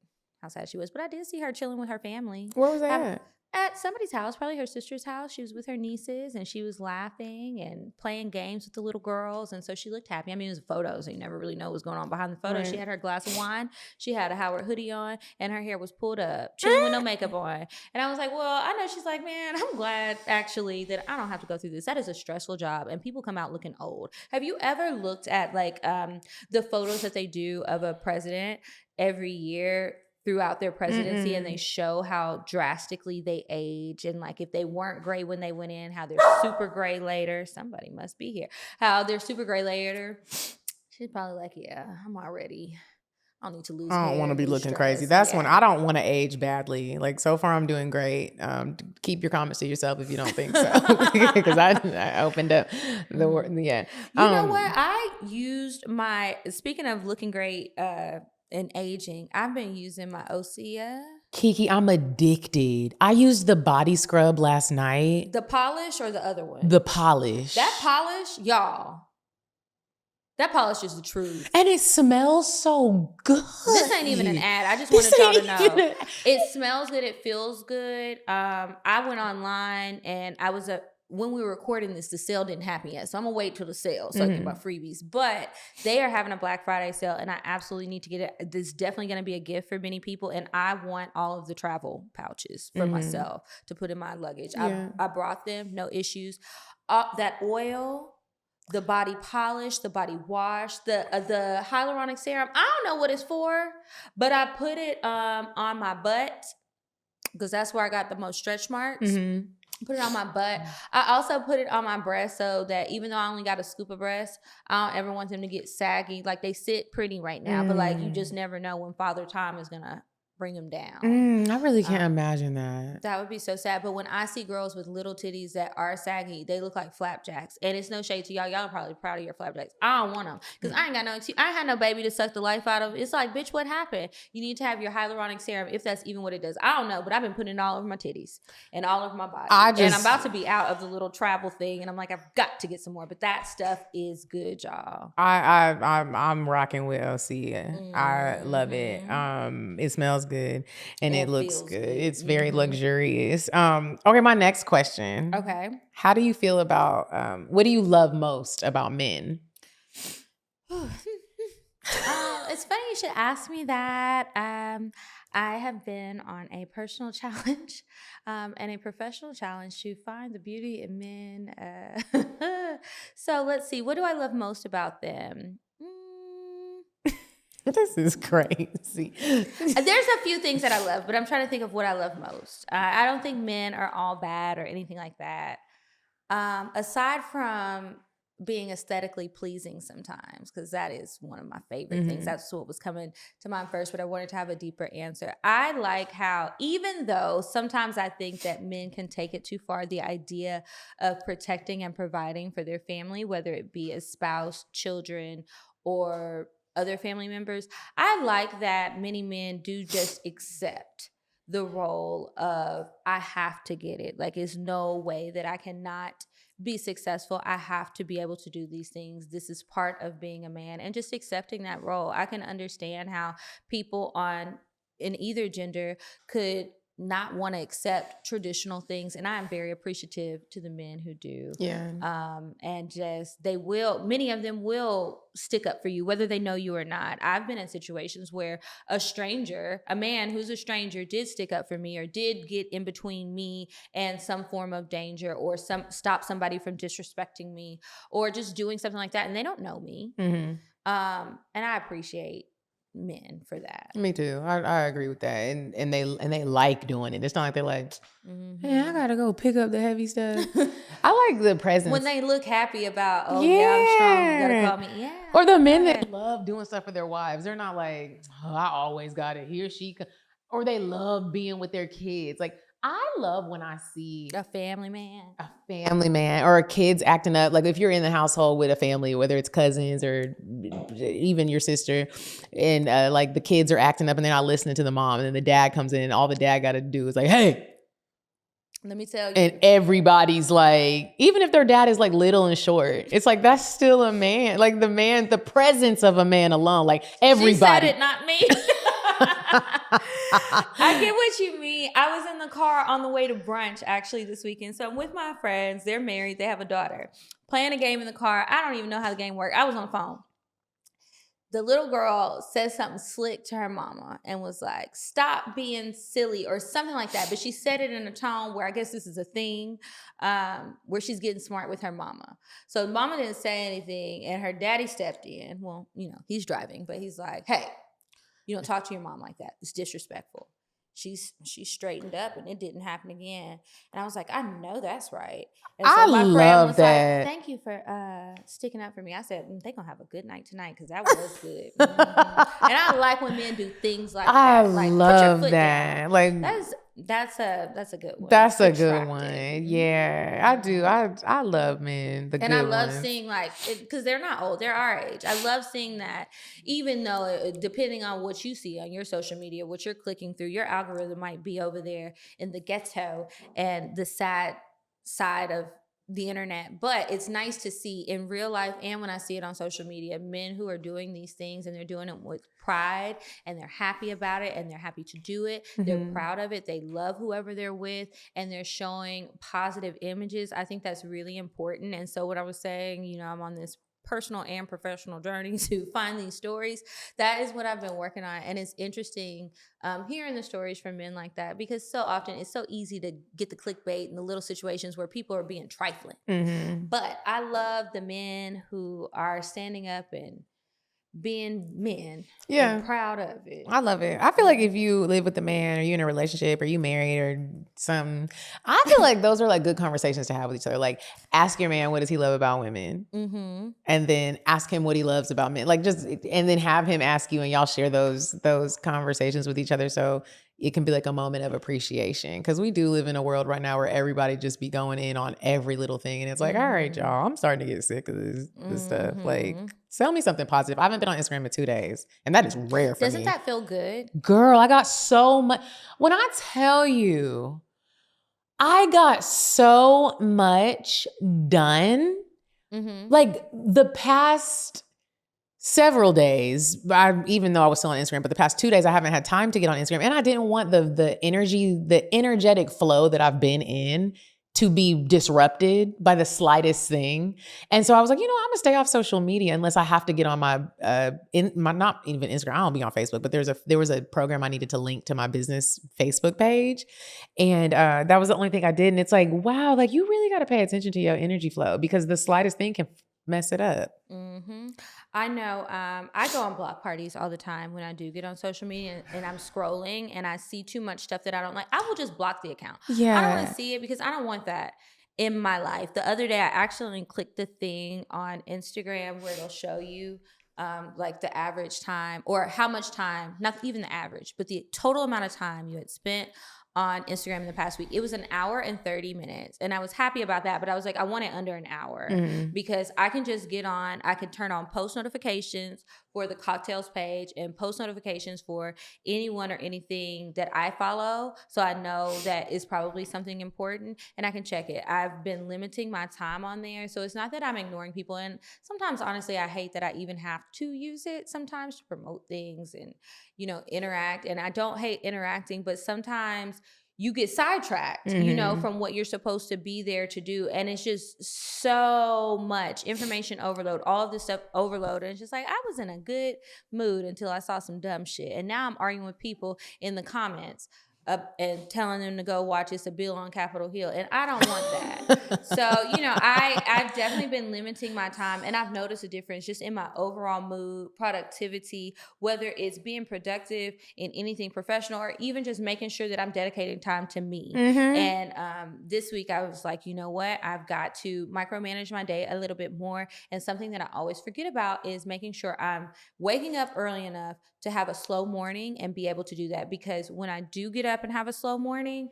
how sad she was. But I did see her chilling with her family. Where was that? At somebody's house, probably her sister's house. She was with her nieces and she was laughing and playing games with the little girls. And so she looked happy. I mean, it was photos, so you never really know what's going on behind the photos. Right. She had her glass of wine. She had a Howard hoodie on and her hair was pulled up, chilling with no makeup on. And I was like, well, I know she's like, man, I'm glad actually that I don't have to go through this. That is a stressful job and people come out looking old. Have you ever looked at like the photos that they do of a president every year throughout their presidency, and they show how drastically they age, and like if they weren't gray when they went in, how they're super gray later. Somebody must be here. How they're super gray later. She's probably like, yeah, I don't need to lose hair. I don't want to be looking stress. crazy. That's when I don't want to age badly. Like so far, I'm doing great. Keep your comments to yourself if you don't think so, because I opened up the word. Yeah, you know what? I used speaking of looking great and aging, I've been using my Osea. Kiki, I'm addicted. I used the body scrub last night. The polish or the other one? The polish. That polish, y'all. That polish is the truth. And it smells so good. This ain't even an ad. I just wanted y'all to know. It smells good. It feels good. I went online and when we were recording this, the sale didn't happen yet. So I'm going to wait till the sale so I can buy freebies. But they are having a Black Friday sale and I absolutely need to get it. This is definitely going to be a gift for many people. And I want all of the travel pouches for myself to put in my luggage. Yeah. I brought them, no issues. That oil, the body polish, the body wash, the hyaluronic serum. I don't know what it's for, but I put it on my butt because that's where I got the most stretch marks. Put it on my butt. I also put it on my breast so that even though I only got a scoop of breast, I don't ever want them to get saggy. Like they sit pretty right now, but like you just never know when Father Time is gonna bring them down. I really can't imagine that. That would be so sad. But when I see girls with little titties that are saggy, they look like flapjacks. And it's no shade to y'all. Y'all are probably proud of your flapjacks. I don't want them because I ain't had no baby to suck the life out of. It's like, bitch, what happened? You need to have your hyaluronic serum if that's even what it does. I don't know, but I've been putting it all over my titties and all over my body. And I'm about to be out of the little travel thing, and I'm like, I've got to get some more. But that stuff is good, y'all. I'm rocking with Osea. I love it. It smells good and it looks good. It's very luxurious. Okay, my next question. Okay. How do you feel about what do you love most about men? It's funny you should ask me that. I have been on a personal challenge and a professional challenge to find the beauty in men. So let's see. What do I love most about them? This is crazy. There's a few things that I love, but I'm trying to think of what I love most. I don't think men are all bad or anything like that. Aside from being aesthetically pleasing sometimes, because that is one of my favorite things. That's what was coming to mind first, but I wanted to have a deeper answer. I like how, even though sometimes I think that men can take it too far, the idea of protecting and providing for their family, whether it be a spouse, children, or other family members, I like that many men do just accept the role of, I have to get it. Like, there's no way that I cannot be successful. I have to be able to do these things. This is part of being a man, and just accepting that role. I can understand how people in either gender could not want to accept traditional things, and I am very appreciative to the men who do. Yeah. And just many of them will stick up for you, whether they know you or not. I've been in situations where a man who's a stranger did stick up for me, or did get in between me and some form of danger, or stop somebody from disrespecting me, or just doing something like that, and they don't know me. And I appreciate men for that. Me too. I agree with that. And they like doing it. It's not like they're like, hey, I gotta go pick up the heavy stuff. I like the presence. When they look happy about, I'm strong, you gotta call me. Yeah. Or the men that love doing stuff for their wives. They're not like, I always got it. He or she. Or they love being with their kids. Like, I love when I see a family man or kids acting up. Like, if you're in the household with a family, whether it's cousins or even your sister, and like the kids are acting up and they're not listening to the mom, and then the dad comes in and all the dad got to do is like, hey, let me tell you. And everybody's like, even if their dad is like little and short, it's like, that's still a man. Like the presence of a man alone, like everybody. She said it, not me. I get what you mean. I was in the car on the way to brunch actually this weekend. So I'm with my friends. They're married. They have a daughter. Playing a game in the car. I don't even know how the game worked. I was on the phone. The little girl said something slick to her mama and was like, stop being silly or something like that. But she said it in a tone where I guess this is a thing where she's getting smart with her mama. So mama didn't say anything and her daddy stepped in. Well, you know, he's driving, but he's like, hey, you don't talk to your mom like that. It's disrespectful. She straightened up and it didn't happen again. And I was like, I know that's right. And so I my friend love was that. like, thank you for sticking up for me. I said, they're going to have a good night tonight because that was good. Mm-hmm. And I like when men do things like I that. Like, love put your foot that. down. Like That's a good one. that's a It's good attractive. one. Mhm. Yeah, I do. I love men. The And good I love ones. seeing like, because they're not old, they're our age. I love seeing that, even though depending on what you see on your social media, what you're clicking through, your algorithm might be over there in the ghetto and the sad side of the internet. But it's nice to see in real life and when I see it on social media, men who are doing these things and they're doing it with pride and they're happy about it and they're happy to do it. They're proud of it. They love whoever they're with and they're showing positive images. I think that's really important. And so what I was saying, you know, I'm on this personal and professional journey to find these stories. That is what I've been working on. And it's interesting hearing the stories from men like that because so often it's so easy to get the clickbait and the little situations where people are being trifling. Mm-hmm. But I love the men who are standing up and being men. Yeah. And proud of it. I love it. I feel like if you live with a man or you're in a relationship or you married or something, I feel like those are like good conversations to have with each other. Like ask your man, what does he love about women? Mm-hmm. And then ask him what he loves about men. Like just, and then have him ask you and y'all share those conversations with each other. So it can be like a moment of appreciation. Cause we do live in a world right now where everybody just be going in on every little thing. And it's like, all right, y'all, I'm starting to get sick of this stuff. Like, tell me something positive. I haven't been on Instagram in 2 days. And that is rare for me. Doesn't that feel good? Girl, I got so much. When I tell you, I got so much done. Mm-hmm. Like the past several days, even though I was still on Instagram, but the past 2 days, I haven't had time to get on Instagram. And I didn't want the energetic flow that I've been in to be disrupted by the slightest thing. And so I was like, you know, I'm gonna stay off social media unless I have to get on my not even Instagram. I don't be on Facebook, but there was a program I needed to link to my business Facebook page. And that was the only thing I did. And it's like, wow, like you really got to pay attention to your energy flow because the slightest thing can mess it up. Mm-hmm. I know. I go on block parties all the time when I do get on social media and I'm scrolling and I see too much stuff that I don't like. I will just block the account. Yeah. I don't want to see it because I don't want that in my life. The other day, I accidentally clicked the thing on Instagram where it'll show you like the average time or how much time, not even the average, but the total amount of time you had spent on Instagram in the past week. It was 1 hour and 30 minutes. And I was happy about that, but I was like, I want it under an hour because I can just get on, I can turn on post notifications for the CockTales page and post notifications for anyone or anything that I follow. So I know that it's probably something important and I can check it. I've been limiting my time on there. So it's not that I'm ignoring people. And sometimes, honestly, I hate that I even have to use it sometimes to promote things and, you know, interact. And I don't hate interacting, but sometimes you get sidetracked, you know, from what you're supposed to be there to do. And it's just so much information overload, all of this stuff overload. And it's just like, I was in a good mood until I saw some dumb shit. And now I'm arguing with people in the comments and telling them to go watch It's a Bill on Capitol Hill. And I don't want that. So, you know, I've definitely been limiting my time and I've noticed a difference just in my overall mood, productivity, whether it's being productive in anything professional or even just making sure that I'm dedicating time to me. And this week I was like, you know what? I've got to micromanage my day a little bit more. And something that I always forget about is making sure I'm waking up early enough to have a slow morning and be able to do that. Because when I do get up and have a slow morning,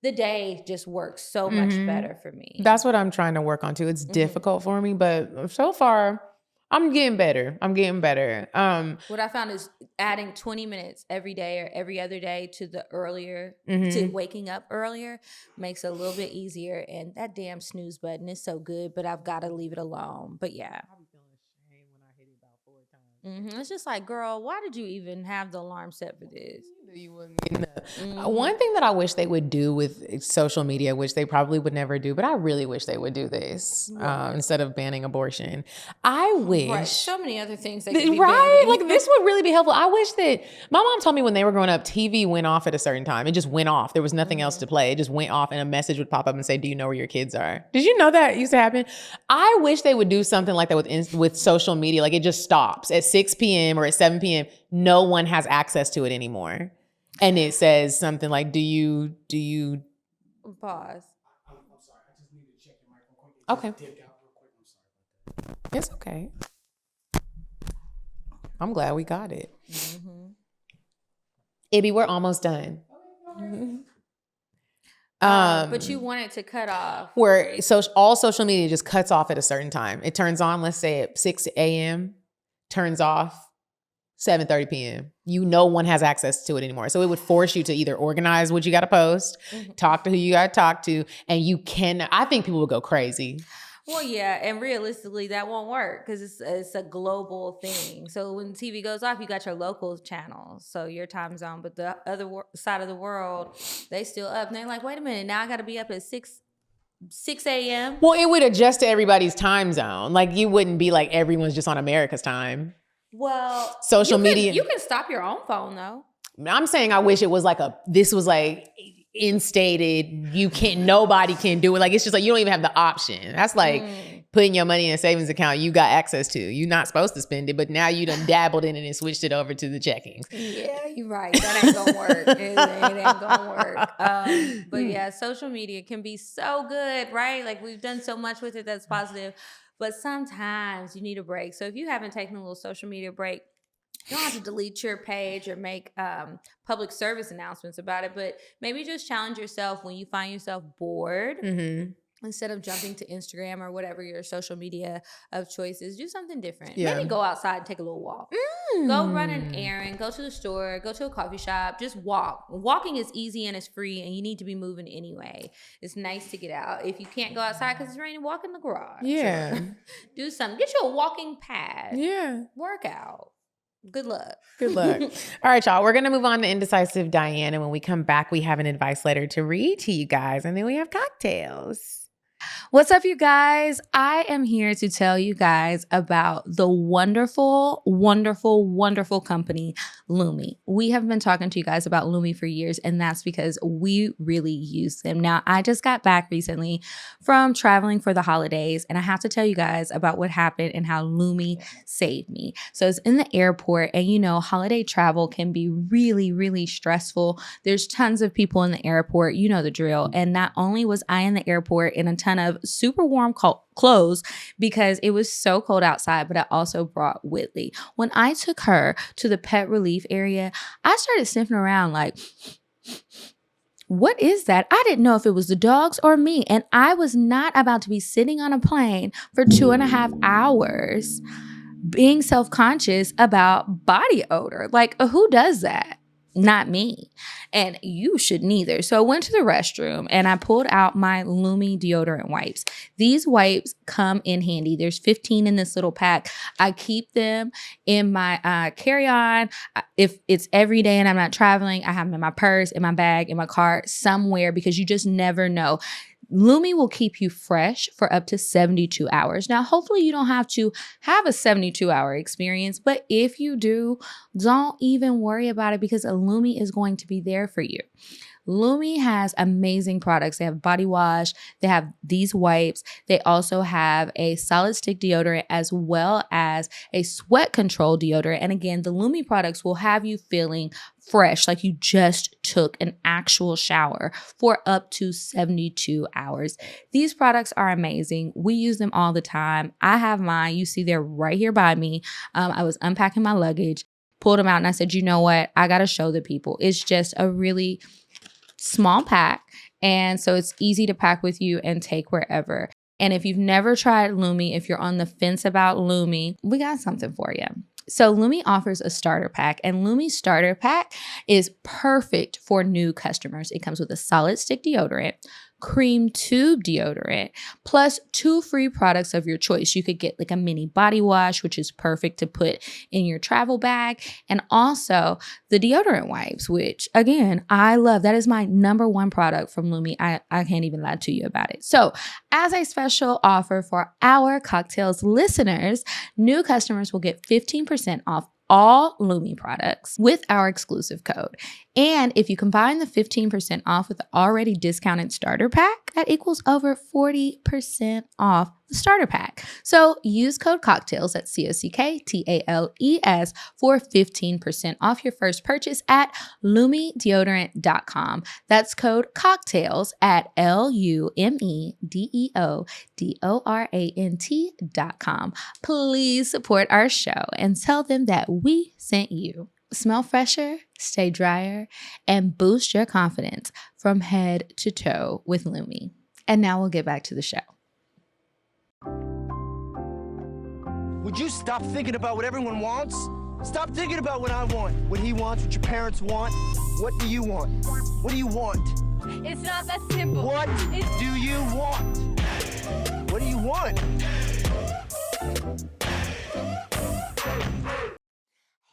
the day just works so much better for me. That's what I'm trying to work on too. It's difficult for me, but so far I'm getting better. What I found is adding 20 minutes every day or every other day to the earlier, to waking up earlier makes it a little bit easier. And that damn snooze button is so good, but I've got to leave it alone. But yeah. It's just like, girl, why did you even have the alarm set for this? One thing that I wish they would do with social media, which they probably would never do, but I really wish they would do this instead of banning abortion. I wish. Right. So many other things they could be right? banning. Like this would really be helpful. I wish that my mom told me when they were growing up, TV went off at a certain time. It just went off. There was nothing else to play. It just went off and a message would pop up and say, do you know where your kids are? Did you know that used to happen? I wish they would do something like that with social media. Like it just stops at 6 p.m. or at 7 p.m. No one has access to it anymore. And it says something like, do you Pause. I'm sorry. I just need to check your microphone. Okay. Dipped out real quick. I'm sorry. It's okay. I'm glad we got it. Ibby, we're almost done. But you want it to cut off. Where all social media just cuts off at a certain time. It turns on, let's say at 6 a.m., turns off 7:30 p.m. No one has access to it anymore. So it would force you to either organize what you got to post, talk to who you got to talk to, and I think people would go crazy. Well, yeah, and realistically, that won't work because it's a global thing. So when TV goes off, you got your local channels, so your time zone. But the other side of the world, they still up, and they're like, wait a minute, now I got to be up at 6 a.m. Well, it would adjust to everybody's time zone. Like you wouldn't be like everyone's just on America's time. Well, social media. You can stop your own phone though. I'm saying I wish it was this was like instated. Nobody can do it. Like, it's just like, you don't even have the option. That's like putting your money in a savings account you got access to. You're not supposed to spend it, but now you done dabbled in it and switched it over to the checkings. Yeah, you're right. That ain't gonna work. It ain't gonna work. But yeah, social media can be so good, right? Like we've done so much with it that's positive. But sometimes you need a break. So if you haven't taken a little social media break, you don't have to delete your page or make public service announcements about it, but maybe just challenge yourself when you find yourself bored. Instead of jumping to Instagram or whatever your social media of choice is, do something different. Yeah. Maybe go outside and take a little walk. Go run an errand, go to the store, go to a coffee shop, just walk. Walking is easy and it's free and you need to be moving anyway. It's nice to get out. If you can't go outside because it's raining, walk in the garage. Yeah. Do something. Get you a walking pad. Yeah. Work out. Good luck. Good luck. All right, y'all. We're going to move on to Indecisive Diane. And when we come back, we have an advice letter to read to you guys. And then we have cocktails. What's up, you guys? I am here to tell you guys about the wonderful, wonderful, wonderful company, Lumi. We have been talking to you guys about Lumi for years, and that's because we really use them. Now, I just got back recently from traveling for the holidays, and I have to tell you guys about what happened and how Lumi saved me. So it's in the airport, and holiday travel can be really, really stressful. There's tons of people in the airport. You know the drill. And not only was I in the airport in a ton of super warm clothes because it was so cold outside, but I also brought Whitley. When I took her to the pet relief area, I started sniffing around like, what is that? I didn't know if it was the dogs or me. And I was not about to be sitting on a plane for 2.5 hours being self-conscious about body odor. Like, who does that? Not me. And you should neither. So I went to the restroom and I pulled out my Lumi deodorant wipes. These wipes come in handy. There's 15 in this little pack. I keep them in my carry-on. If it's every day and I'm not traveling, I have them in my purse, in my bag, in my car, somewhere, because you just never know. Lumi will keep you fresh for up to 72 hours. Now, hopefully you don't have to have a 72-hour experience, but if you do, don't even worry about it because Lumi is going to be there for you. Lumi has amazing products. They have body wash. They have these wipes. They also have a solid stick deodorant as well as a sweat control deodorant. And again, the Lumi products will have you feeling fresh, like you just took an actual shower for up to 72 hours. These products are amazing. We use them all the time. I have mine. You see they're right here by me. I was unpacking my luggage, pulled them out, and I said, you know what? I got to show the people. It's just a really small pack, and so it's easy to pack with you and take wherever. And if you've never tried Lumi, if you're on the fence about Lumi, we got something for you. So Lumi offers a starter pack, and Lumi's starter pack is perfect for new customers. It comes with a solid stick deodorant, cream tube deodorant, plus 2 free products of your choice. You could get like a mini body wash, which is perfect to put in your travel bag, and also the deodorant wipes, which again, I love. That is my number one product from Lumi. I can't even lie to you about it. So as a special offer for our CockTales listeners, new customers will get 15% off all Lumi products with our exclusive code. And if you combine the 15% off with the already discounted starter pack, that equals over 40% off the starter pack. So use code CockTales, that's CockTales, for 15% off your first purchase at LumiDeodorant.com. That's code CockTales at LumiDeodorant.com. Please support our show and tell them that we sent you. Smell fresher, stay drier, and boost your confidence from head to toe with Lumi. And now we'll get back to the show. Would you stop thinking about what everyone wants? Stop thinking about what I want, what he wants, what your parents want. What do you want? What do you want? It's not that simple. What do you want? What do you want?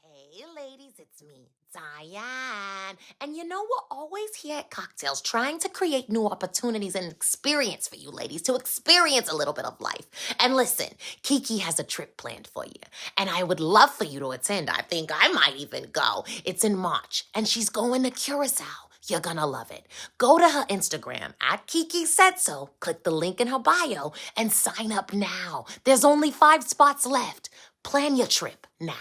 Hey ladies, it's me, Diane. And you know, we're always here at CockTales trying to create new opportunities and experience for you ladies to experience a little bit of life. And listen, Kiki has a trip planned for you. And I would love for you to attend. I think I might even go. It's in March and she's going to Curacao. You're gonna love it. Go to her Instagram at Kiki Said So, click the link in her bio, and sign up now. There's only 5 spots left. Plan your trip now.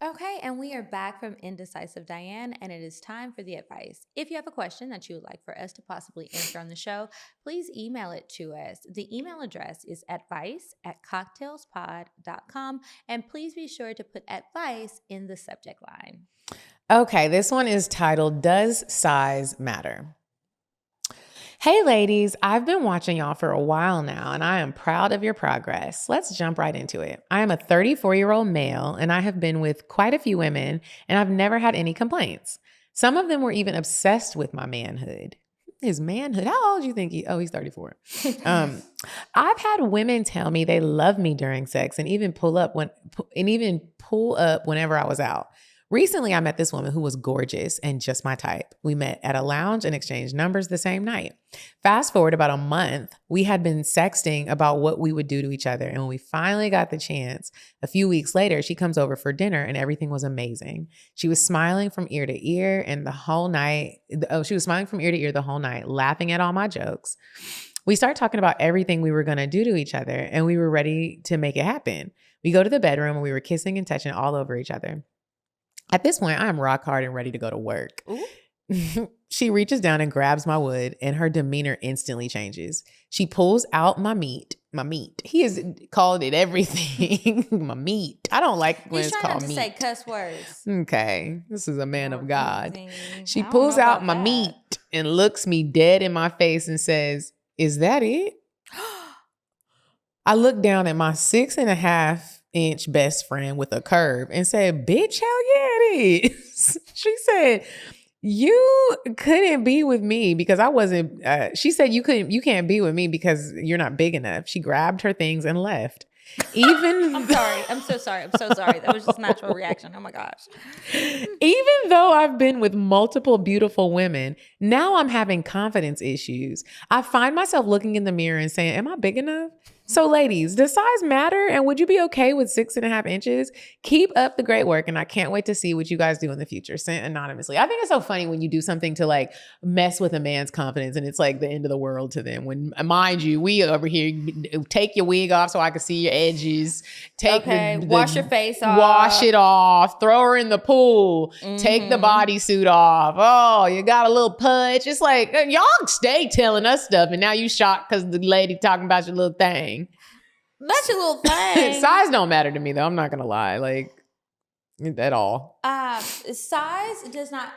Okay, and we are back from Indecisive Diane, and it is time for the advice. If you have a question that you would like for us to possibly answer on the show, please email it to us. The email address is advice@cocktailspod.com, and please be sure to put advice in the subject line. Okay, this one is titled, Does Size Matter? Hey ladies, I've been watching y'all for a while now and I am proud of your progress. Let's jump right into it. I am a 34-year-old male and I have been with quite a few women and I've never had any complaints. Some of them were even obsessed with my manhood. His manhood? How old do you think he's 34. I've had women tell me they love me during sex and even pull up whenever I was out. Recently, I met this woman who was gorgeous and just my type. We met at a lounge and exchanged numbers the same night. Fast forward about a month, we had been sexting about what we would do to each other. And when we finally got the chance, a few weeks later, she comes over for dinner and everything was amazing. She was smiling from ear to ear and the whole night, laughing at all my jokes. We started talking about everything we were going to do to each other and we were ready to make it happen. We go to the bedroom and we were kissing and touching all over each other. At this point, I am rock hard and ready to go to work. She reaches down and grabs my wood and her demeanor instantly changes. She pulls out my meat. He has called it everything. My meat. I don't like when it's called meat. He's trying not to say cuss words. Okay. This is a man of God. She pulls out my meat and looks me dead in my face and says, "Is that it?" I look down at my 6.5-inch best friend with a curve and said, "Bitch, hell yeah, it is." She said, "You couldn't be with me because I wasn't," she said, you can't be with me because you're not big enough. She grabbed her things and left. I'm sorry. I'm so sorry. That was just a natural reaction. Oh my gosh. Even though I've been with multiple beautiful women, now I'm having confidence issues. I find myself looking in the mirror and saying, "Am I big enough?" So ladies, does size matter? And would you be okay with 6.5 inches? Keep up the great work. And I can't wait to see what you guys do in the future. Sent anonymously. I think it's so funny when you do something to like mess with a man's confidence and it's like the end of the world to them. When, mind you, we over here, take your wig off so I can see your edges. Wash your face off. Wash it off. Throw her in the pool. Take the bodysuit off. Oh, you got a little punch. It's like, y'all stay telling us stuff. And now you shocked because the lady talking about your little thing. That's your little thing. Size don't matter to me though. I'm not gonna lie, like at all. Size does not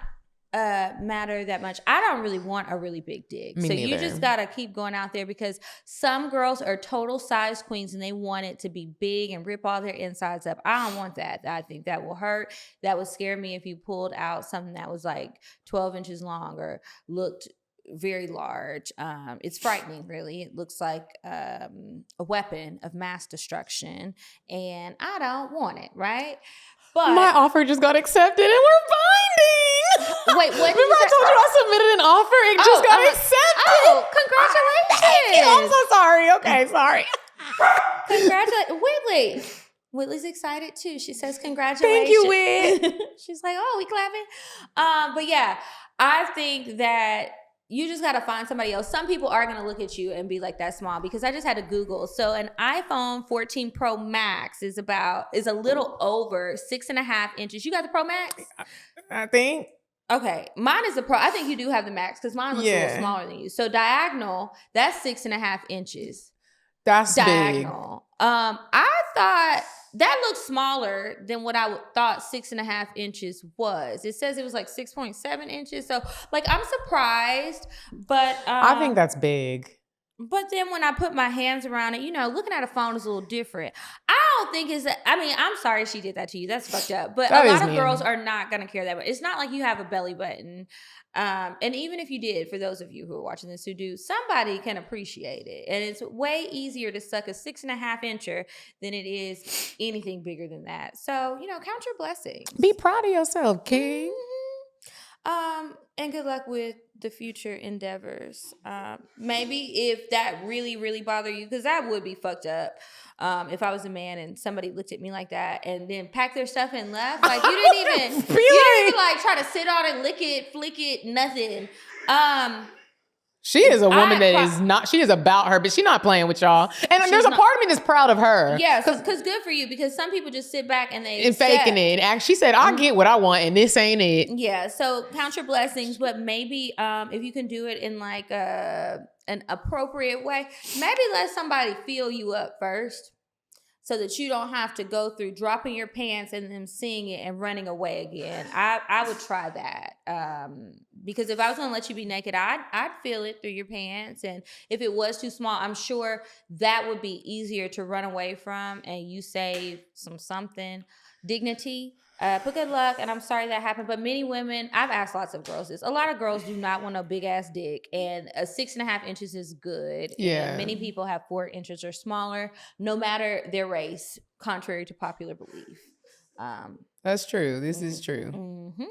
matter that much. I don't really want a really big dick. Me neither. You just gotta keep going out there because some girls are total size queens and they want it to be big and rip all their insides up. I don't want that. I think that will hurt. That would scare me if you pulled out something that was like 12 inches long or looked very large. It's frightening, really. It looks like a weapon of mass destruction, and I don't want it, right? But my offer just got accepted, and we're binding. Wait, what? Remember I told you I submitted an offer? It just got accepted. Oh, congratulations! I'm so sorry. Okay, sorry. Congratulations, Whitley. Whitley's excited too. She says congratulations. Thank you, Whit. She's like, oh, we clapping. But yeah, I think that you just got to find somebody else. Some people are going to look at you and be like, that's small, because I just had to Google. So an iPhone 14 Pro Max is a little over 6.5 inches. You got the Pro Max? I think. Okay. Mine is the Pro. I think you do have the Max because mine looks a little smaller than you. So diagonal, that's 6.5 inches. That's diagonal. Big. I thought that looked smaller than what I thought 6.5 inches was. It says it was like 6.7 inches. So like, I'm surprised, but I think that's big. But then when I put my hands around it, looking at a phone is a little different. I don't think I'm sorry she did that to you. That's fucked up. But a lot of girls are not going to care that much. It's not like you have a belly button. And even if you did, for those of you who are watching this who do, somebody can appreciate it. And it's way easier to suck a 6.5 incher than it is anything bigger than that. So, count your blessings. Be proud of yourself, King. And good luck with the future endeavors. Maybe if that really, really bothered you, because that would be fucked up. If I was a man and somebody looked at me like that and then packed their stuff and left, like you didn't even like try to sit on it, lick it, flick it, nothing. She is a woman that is not, she is about her, but she's not playing with y'all. And there's a part of me that's proud of her. Yeah, because good for you, because some people just sit back and faking it. And she said, I get what I want and this ain't it. Yeah, so count your blessings, but maybe if you can do it in like an appropriate way, maybe let somebody feel you up first, so that you don't have to go through dropping your pants and then seeing it and running away again. I would try that. Because if I was going to let you be naked, I'd feel it through your pants. And if it was too small, I'm sure that would be easier to run away from, and you save something. Dignity. But good luck, and I'm sorry that happened. But many women, I've asked lots of girls this. A lot of girls do not want a big ass dick, and a 6.5 inches is good. Yeah. And many people have 4 inches or smaller, no matter their race, contrary to popular belief. That's true. This is true. Mm-hmm.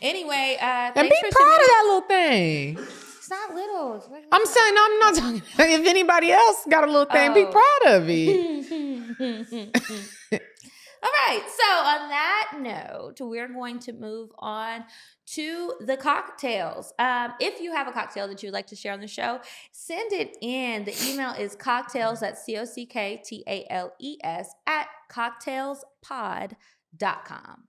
Anyway, and be proud of that little thing. It's not little. I'm saying, I'm not talking. If anybody else got a little thing, be proud of it. All right, so on that note, we're going to move on to the cocktails. If you have a cocktail that you'd like to share on the show, send it in. The email is cocktails, that's COCKTALES @cocktailspod.com.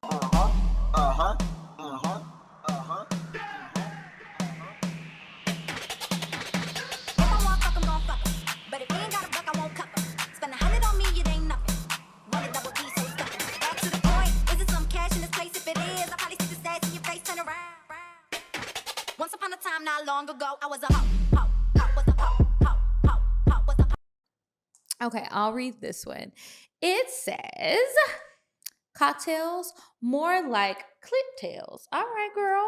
Once upon a time, not long ago, I was a hoe. Okay, I'll read this one. It says, cocktails, more like clit tails. All right, girl.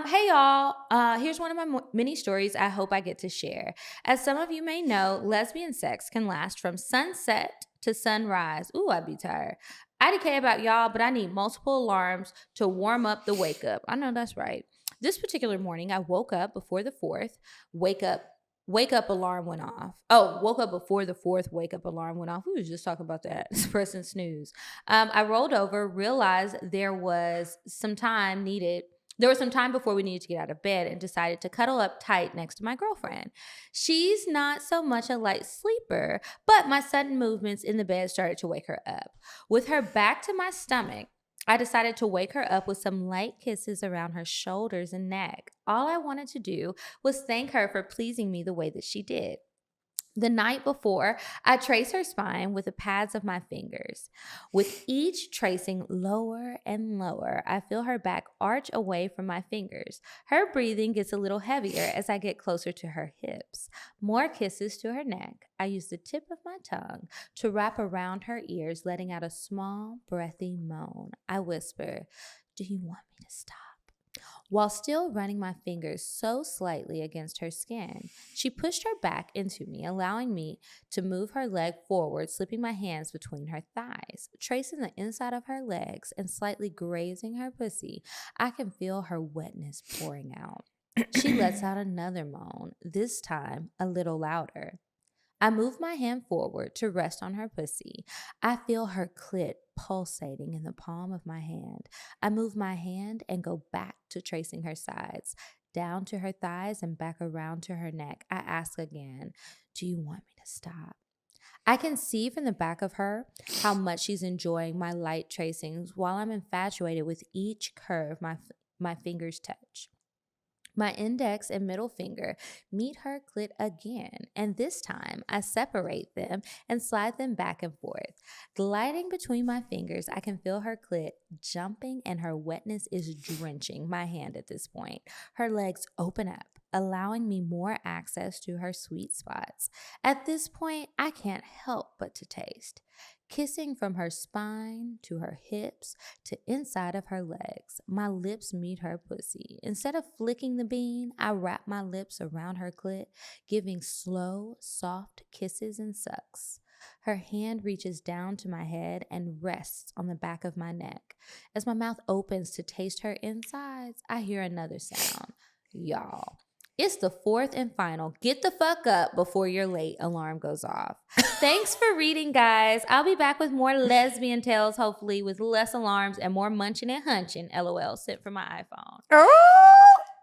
Hey, y'all. Here's one of my many stories I hope I get to share. As some of you may know, lesbian sex can last from sunset to sunrise. Ooh, I'd be tired. I don't care about y'all, but I need multiple alarms to warm up the wake up. I know that's right. This particular morning, I woke up before the 4th, wake up wake up alarm went off. Oh, woke up before the 4th wake up alarm went off. We was just talking about that. Pressing snooze. I rolled over, realized there was some time needed. There was some time before we needed to get out of bed, and decided to cuddle up tight next to my girlfriend. She's not so much a light sleeper, but my sudden movements in the bed started to wake her up. With her back to my stomach, I decided to wake her up with some light kisses around her shoulders and neck. All I wanted to do was thank her for pleasing me the way that she did. The night before, I traced her spine with the pads of my fingers. With each tracing lower and lower, I feel her back arch away from my fingers. Her breathing gets a little heavier as I get closer to her hips. More kisses to her neck. I use the tip of my tongue to wrap around her ears, letting out a small, breathy moan. I whisper, "Do you want me to stop?" While still running my fingers so slightly against her skin. She pushed her back into me, allowing me to move her leg forward, slipping my hands between her thighs. Tracing the inside of her legs and slightly grazing her pussy, I can feel her wetness pouring out. She lets out another moan, this time a little louder. I move my hand forward to rest on her pussy. I feel her clit pulsating in the palm of my hand. I move my hand and go back to tracing her sides, down to her thighs and back around to her neck. I ask again, "Do you want me to stop?" I can see from the back of her how much she's enjoying my light tracings while I'm infatuated with each curve my fingers touch. My index and middle finger meet her clit again, and this time I separate them and slide them back and forth. Gliding between my fingers, I can feel her clit jumping, and her wetness is drenching my hand at this point. Her legs open up, allowing me more access to her sweet spots. At this point, I can't help but to taste. Kissing from her spine to her hips to inside of her legs, my lips meet her pussy. Instead of flicking the bean, I wrap my lips around her clit, giving slow, soft kisses and sucks. Her hand reaches down to my head and rests on the back of my neck. As my mouth opens to taste her insides, I hear another sound. Y'all, it's the 4th and final "get the fuck up before you're late" alarm goes off. Thanks for reading, guys. I'll be back with more lesbian tales, hopefully with less alarms and more munching and hunching. LOL, sent from my iPhone. Oh,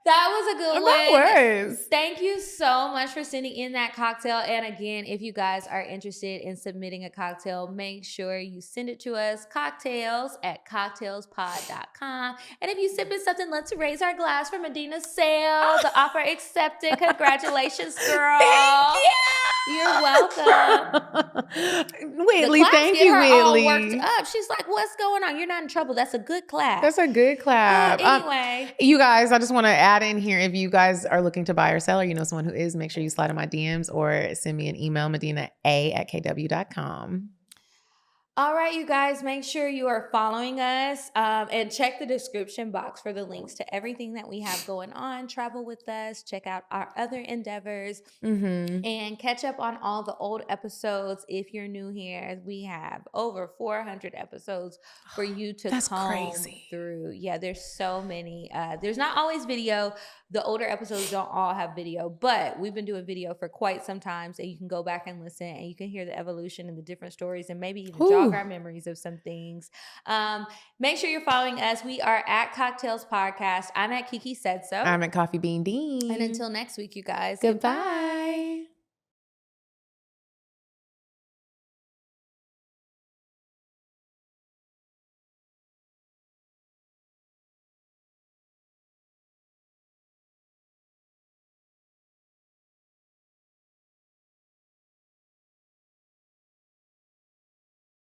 That was a good one. that was. Thank you so much for sending in that cocktail. And again, if you guys are interested in submitting a cocktail, make sure you send it to us, cocktails@cocktailspod.com. And if you sip in something, let's raise our glass for Medinah's sale. The offer accepted. Congratulations, girl. Thank you. You're welcome. Whitley, The class thank get you, her Whitley. all worked up. She's like, "What's going on? You're not in trouble. That's a good clap." That's a good clap. Anyway. You guys, I just want to add in here, if you guys are looking to buy or sell, or you know someone who is, make sure you slide in my DMs or send me an email, medinah@kw.com. All right, you guys, make sure you are following us and check the description box for the links to everything that we have going on. Travel with us, check out our other endeavors, and catch up on all the old episodes. If you're new here, we have over 400 episodes for you to comb through. Yeah, there's so many. There's not always video. The older episodes don't all have video, but we've been doing video for quite some time, so you can go back and listen, and you can hear the evolution and the different stories, and maybe even jog our memories of some things. Make sure you're following us. We are at CockTales Podcast. I'm at Kiki Said So. I'm at Coffee Bean Dean. And until next week, you guys. Goodbye.